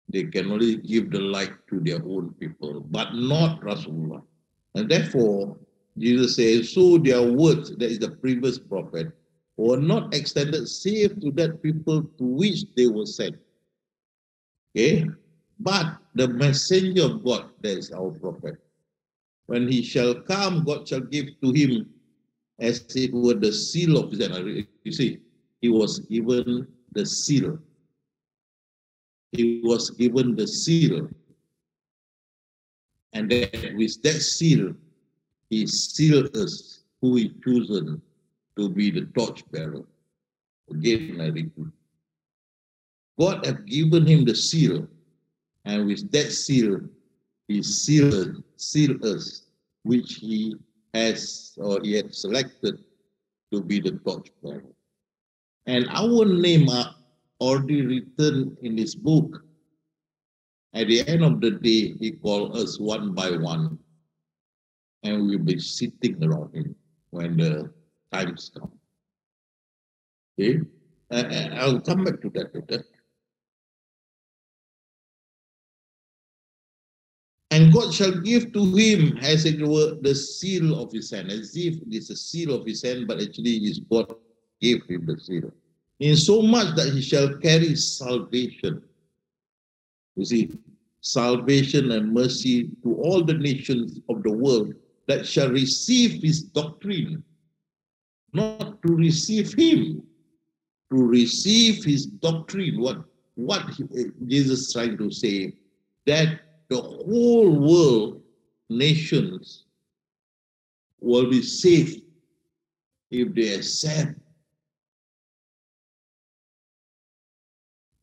They can only give the light to their own people, but not Rasulullah. And therefore, Jesus says, so their words, that is the previous prophet, were not extended save to that people to which they were sent. Okay? But the messenger of God, that is our prophet, when he shall come, God shall give to him as it were the seal of his hand. You see, he was given the seal. He was given the seal. And then with that seal, he sealed us, who he chosen to be the torchbearer. Again, I repeat. God have given him the seal, and with that seal, he sealed us, which he has, or he had selected to be the torchbearer. And our name are already written in his book. At the end of the day, he called us one by one, and we'll be sitting around him when the times come. Okay? I'll come back to that later. And God shall give to him, as it were, the seal of his hand, as if it is a seal of his hand, but actually it is God gave him the seal. In so much that he shall carry salvation. You see, salvation and mercy to all the nations of the world that shall receive his doctrine, not to receive him, to receive his doctrine. What Jesus is trying to say, that the whole world, nations, will be saved if they accept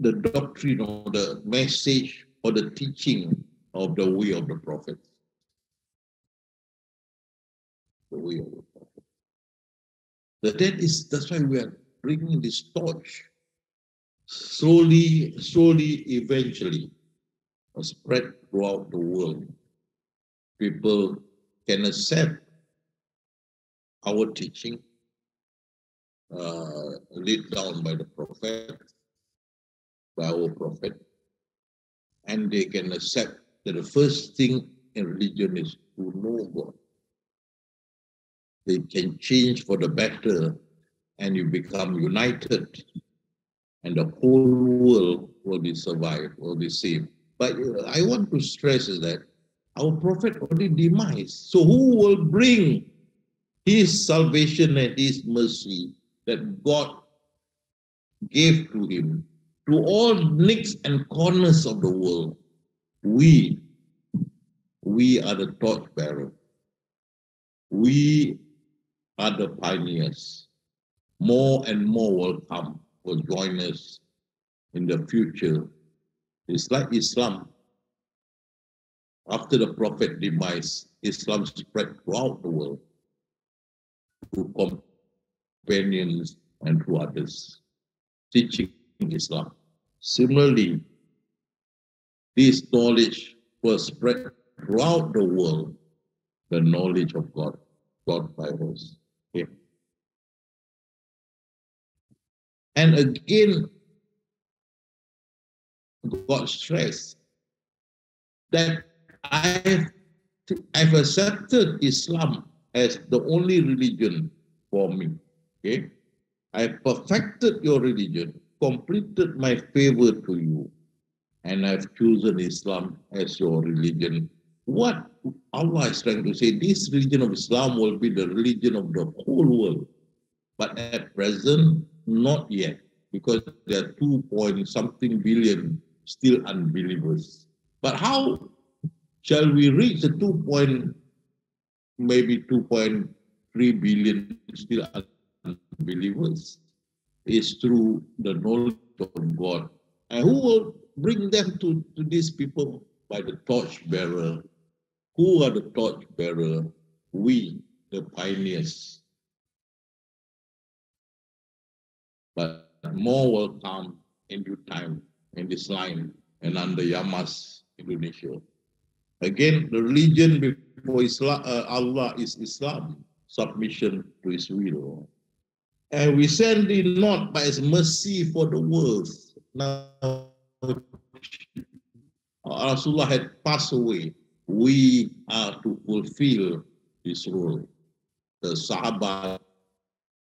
the doctrine or the message or the teaching of the way of the prophets. The way of the prophet. That's why we are bringing this torch. Slowly, eventually, spread throughout the world. People can accept our teaching laid down by the prophet, by our prophet, and they can accept that the first thing in religion is to know God. They can change for the better, and you become united, and the whole world will be survived, will be saved. But I want to stress is that our prophet already demised. So who will bring his salvation and his mercy that God gave to him to all nooks and corners of the world? We are the torchbearer. We are the pioneers. More and more will come, will join us in the future. It's like Islam. After the prophet demise, Islam spread throughout the world through companions and through others, teaching Islam. Similarly, this knowledge was spread throughout the world, the knowledge of God, God by us. Okay. And again, God stressed that I've accepted Islam as the only religion for me. Okay, I perfected your religion, completed my favor to you, and I've chosen Islam as your religion. What Allah is trying to say, this religion of Islam will be the religion of the whole world. But at present, not yet, because there are 2-point-something billion still unbelievers. But how shall we reach the 2.3 billion still unbelievers? Is through the knowledge of God. And who will bring them to these people? By the torchbearer. Who are the torchbearer? We, the pioneers. But more will come in due time in this line and under Yamas, Indonesia. Again, the religion before Islam, Allah is Islam, submission to His will. And we send it not by His mercy for the world. Now, Rasulullah had passed away. We are to fulfill this role. The Sahaba,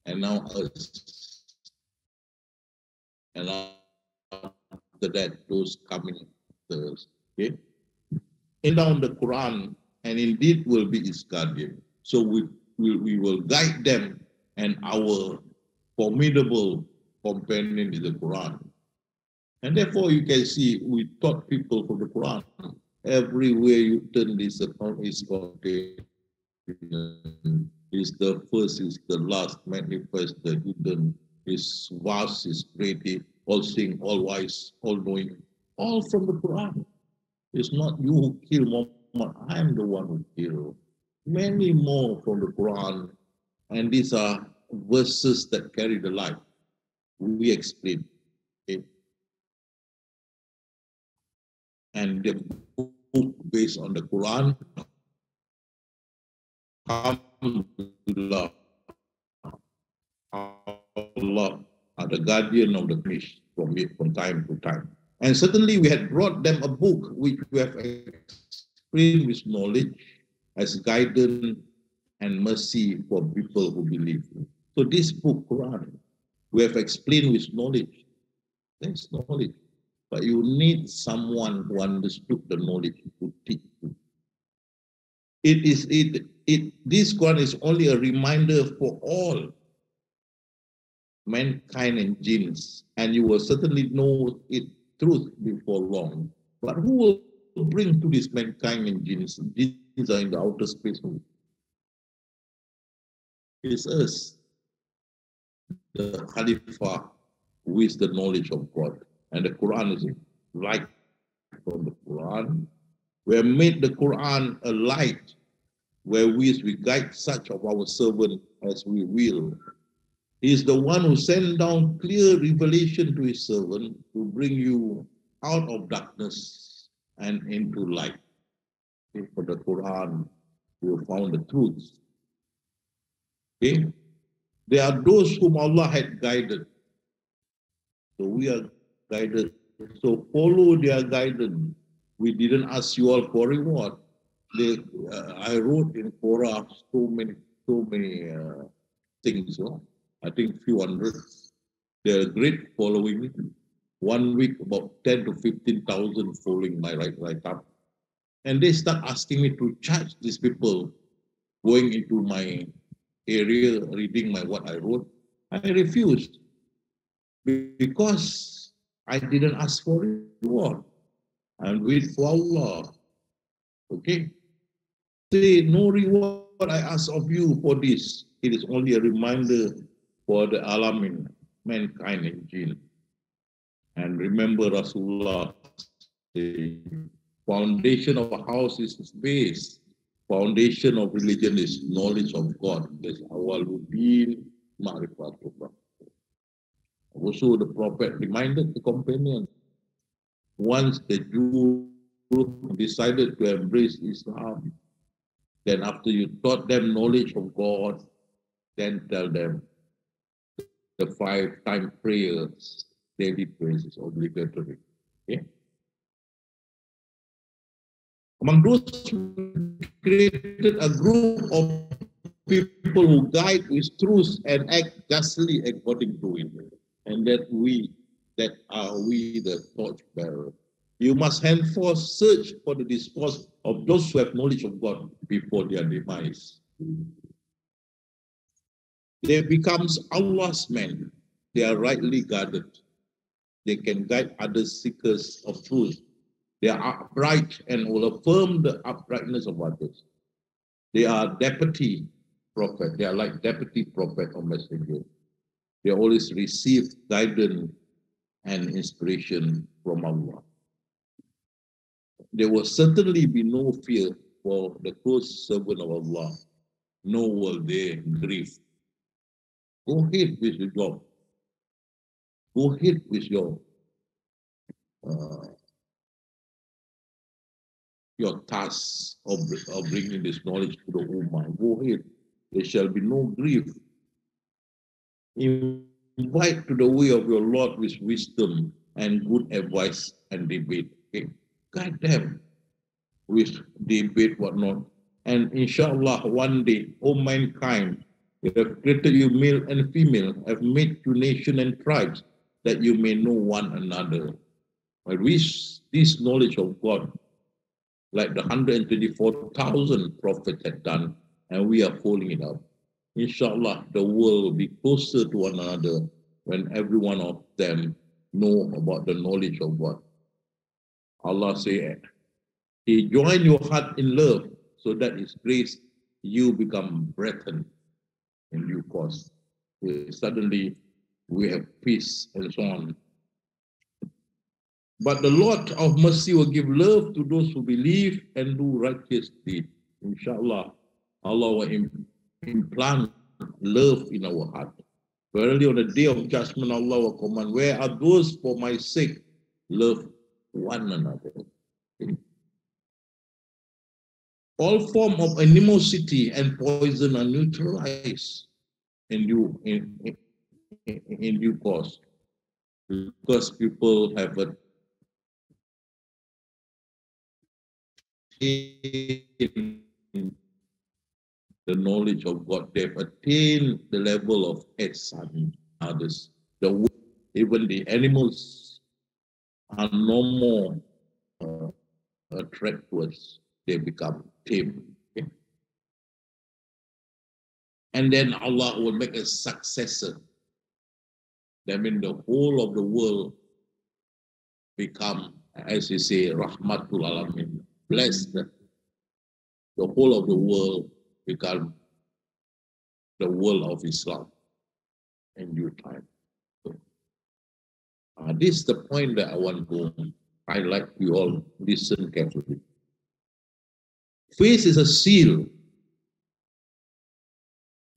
and now us. And after that, those coming after us. Okay? And down the Quran, and indeed will be its guardian. So we will guide them, and our formidable companion is the Quran. And therefore, you can see, we taught people from the Quran. Everywhere you turn, this account is contained. Is the first, is the last, manifest, the hidden, is vast, is creative, all seeing, all wise, all knowing, all from the Quran. It's not you who kill Muhammad, I'm the one who killed. Many more from the Quran, and these are verses that carry the light. We explain it. And the book based on the Quran, Alhamdulillah, Allah are the guardian of the fish from time to time. And certainly we had brought them a book which we have explained with knowledge as guidance and mercy for people who believe. So this book, Quran, we have explained with knowledge. That's knowledge. But you need someone who understood the knowledge to teach you. This Quran is only a reminder for all mankind and jinns, and you will certainly know it truth before long. But who will bring to this mankind and jinns? Jinns are in the outer space. It's us, the Khalifa, who is the knowledge of God. And the Quran is light from the Quran. We have made the Quran a light wherewith we guide such of our servant as we will. He is the one who sent down clear revelation to his servant to bring you out of darkness and into light. Okay, for the Quran, we have found the truth. Okay? There are those whom Allah had guided. So we are guided. So follow their guidance. We didn't ask you all for reward. I wrote in Quran so many things. I think few hundred. They're great following. 1 week, about 10 to 15,000 following my right up. And they start asking me to charge these people going into my area, reading what I wrote. I refused because I didn't ask for reward. And wait for Allah. Okay? Say, no reward I ask of you for this. It is only a reminder for the alamin, mankind and jinn. And remember Rasulullah, the foundation of a house is its base. Foundation of religion is knowledge of God. That's awaluddin ma'rifatullah. Also, the Prophet reminded the companion, once the Jews decided to embrace Islam, then after you taught them knowledge of God, then tell them the 5-time prayers, daily prayers is obligatory. Okay? Among those who created a group of people who guide with truth and act justly according to it. And that are we the torchbearer. You must henceforth search for the discourse of those who have knowledge of God before their demise. They becomes Allah's men. They are rightly guarded. They can guide other seekers of truth. They are upright and will affirm the uprightness of others. They are deputy prophet. They are like deputy prophet or messenger. They always receive guidance and inspiration from Allah. There will certainly be no fear for the close servant of Allah, nor will they grieve. Go ahead with your job. Go ahead with your task of bringing this knowledge to the Ummah. Go ahead. There shall be no grief. Invite to the way of your Lord with wisdom and good advice and debate. Okay? Guide them with debate, whatnot. And inshallah, one day, O mankind, you have created you male and female, have made you nation and tribes, that you may know one another. But with this knowledge of God, like the 124,000 prophets had done, and we are following it up. Inshallah, the world will be closer to one another when every one of them know about the knowledge of God. Allah said, He joined your heart in love, so that His grace, you become brethren in due course. Suddenly, we have peace and so on. But the Lord of mercy will give love to those who believe and do righteous deeds. Inshallah, Allah will implant love in our heart. Verily, on the day of judgment, Allah will command, where are those for my sake love one another? All form of animosity and poison are neutralized. And in due course, because people have attained the knowledge of God. They've attained the level of ihsan. Others, even the animals are no more attracted to us. They become tame. Okay? And then Allah will make a successor. That means the whole of the world become, as you say, Rahmatul Alamin, blessed. The whole of the world become the world of Islam in due time. So, this is the point that I want to highlight. You all listen carefully. Faith is a seal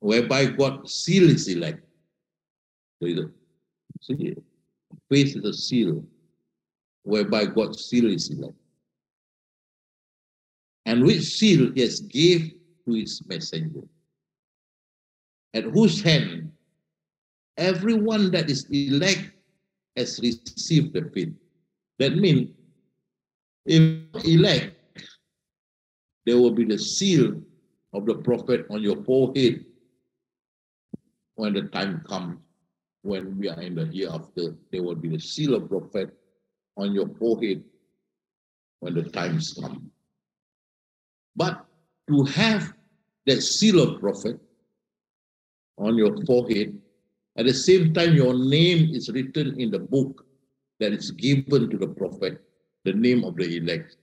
whereby God seal his elect. See, faith is a seal whereby God seal his elect. And which seal he has gave to his messenger, at whose hand everyone that is elect has received the faith. That means, if elect, there will be the seal of the prophet on your forehead when the time comes, when we are in the hereafter. There will be the seal of prophet on your forehead when the times come. But to have that seal of prophet on your forehead, at the same time your name is written in the book that is given to the prophet, the name of the elect,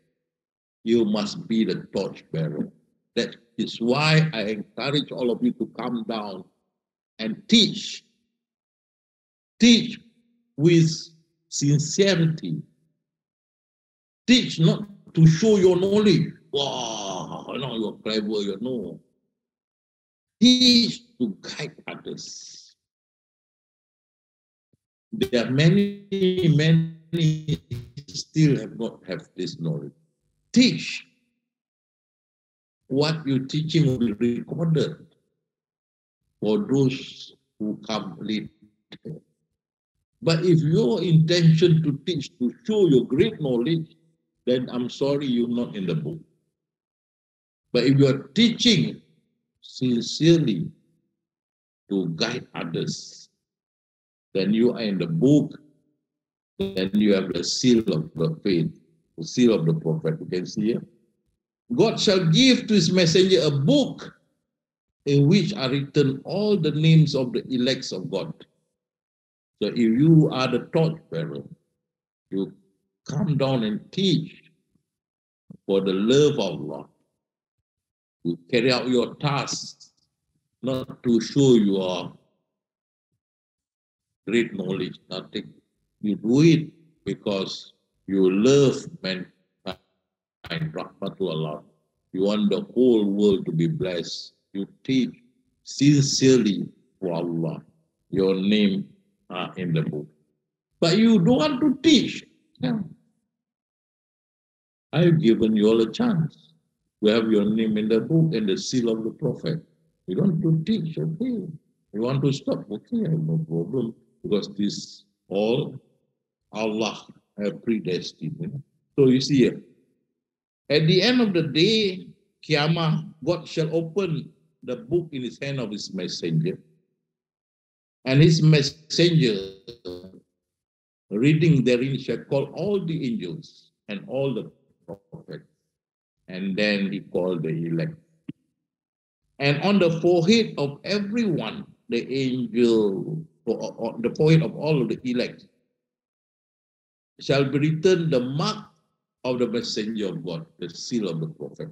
you must be the torchbearer. That is why I encourage all of you to come down and teach. Teach with sincerity. Teach not to show your knowledge. Wow, no, you're clever, you know. Teach to guide others. There are many still have this knowledge. Teach. What you're teaching will be recorded for those who come later. But if your intention to teach, to show your great knowledge, then I'm sorry, you're not in the book. But if you're teaching sincerely to guide others, then you are in the book, then you have the seal of the faith, the seal of the prophet. You can see here. God shall give to his messenger a book in which are written all the names of the elects of God. So if you are the torchbearer, you come down and teach for the love of Allah. You carry out your tasks, not to show your great knowledge, nothing. You do it because you love mankind, rahmatullah. You want the whole world to be blessed. You teach sincerely for Allah. Your name are in the book. But you don't want to teach. Yeah. I've given you all a chance. You have your name in the book and the seal of the prophet. You don't want to teach, okay. You want to stop, okay, I have no problem. Because this all Allah have predestined. You know? So you see here, at the end of the day, Qiyamah, God shall open the book in his hand of his messenger. And his messenger, reading therein, shall call all the angels and all the prophets. And then he called the elect. And on the forehead of everyone, the angel, on the forehead of all of the elect, shall be written the mark of the messenger of God, the seal of the prophet.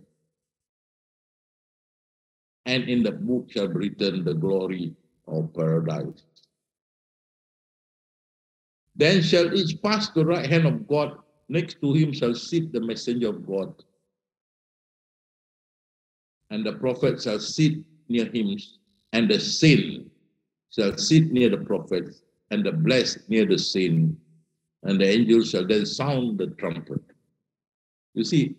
And in the book shall be written the glory of paradise. Then shall each pass to the right hand of God. Next to him shall sit the messenger of God. And the prophet shall sit near him, and the saint shall sit near the prophet, and the blessed near the saint. And the angel shall then sound the trumpet. You see,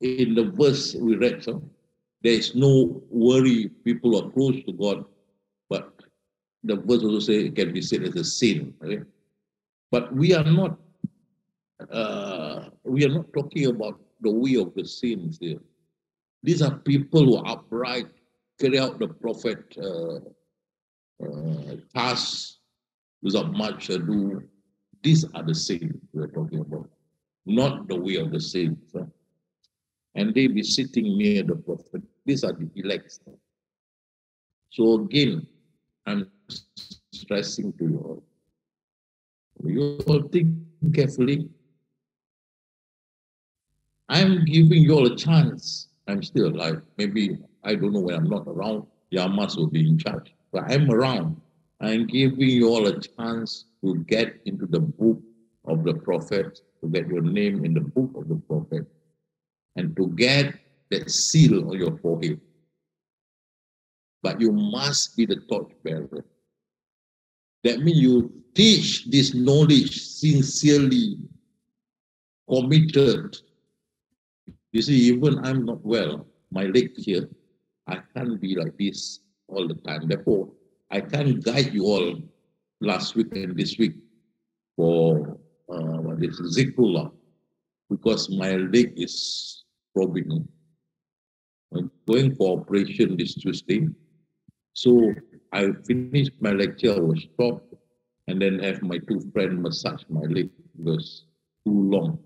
in the verse we read, so there is no worry, people are close to God, but the verse also say it can be said as a sin. Okay? But we are not talking about the way of the saints here. These are people who are upright, carry out the prophet task without much ado. These are the saints we are talking about, not the way of the saints. And they be sitting near the prophet. These are the elect. So again, I'm stressing to you all. You all think carefully. I'm giving you all a chance. I'm still alive. Maybe, I don't know when I'm not around, Yamas will be in charge. But I'm around. I'm giving you all a chance to get into the book of the prophet, to get your name in the book of the prophet, and to get that seal on your forehead. But you must be the torchbearer. That means you teach this knowledge sincerely, committed. You see, even I'm not well, my leg here, I can't be like this all the time. Therefore, I can't guide you all last week and this week for this Zikrullah, because my leg is probing me. I'm going for operation this Tuesday. So I finished my lecture, I was stopped, and then have my two friends massage my leg because too long.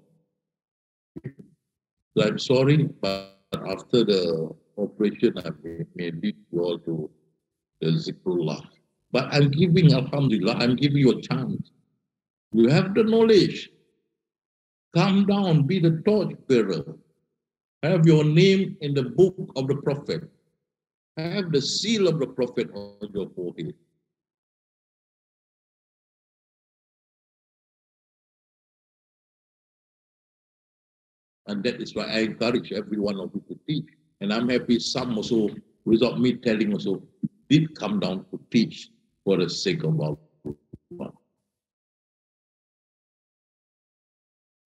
So I'm sorry, but after the operation, I may lead you all to the Zikrullah. But I'm giving, Alhamdulillah, I'm giving you a chance. You have the knowledge. Come down, be the torchbearer. Have your name in the book of the prophet. Have the seal of the prophet on your forehead. And that is why I encourage every one of you to teach. And I'm happy some also, without me telling also, did come down to teach for the sake of Allah.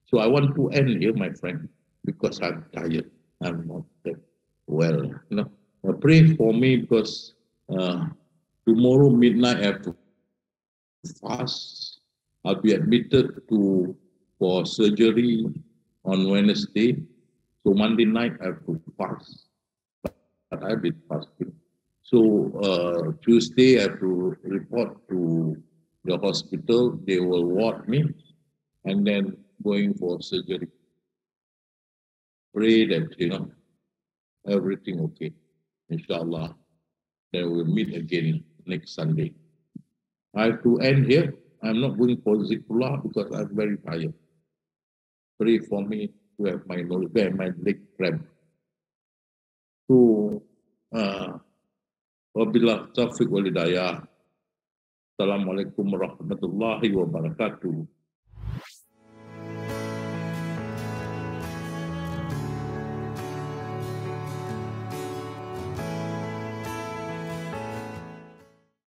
So I want to end here, my friend, because I'm tired. I'm not that well. You know, pray for me because tomorrow midnight I have to fast. I'll be admitted for surgery on Wednesday. So Monday night I have to fast. But I've been fasting. So Tuesday I have to report to the hospital. They will ward me and then going for surgery. Pray that, you know, everything okay. Inshallah. Then we'll meet again next Sunday. I have to end here. I'm not going for Zikrullah because I'm very tired. Pray for me to have my knowledge, my leg cramp. So, wabillah taufiq wal hidayah. Assalamualaikum warahmatullahi wabarakatuh.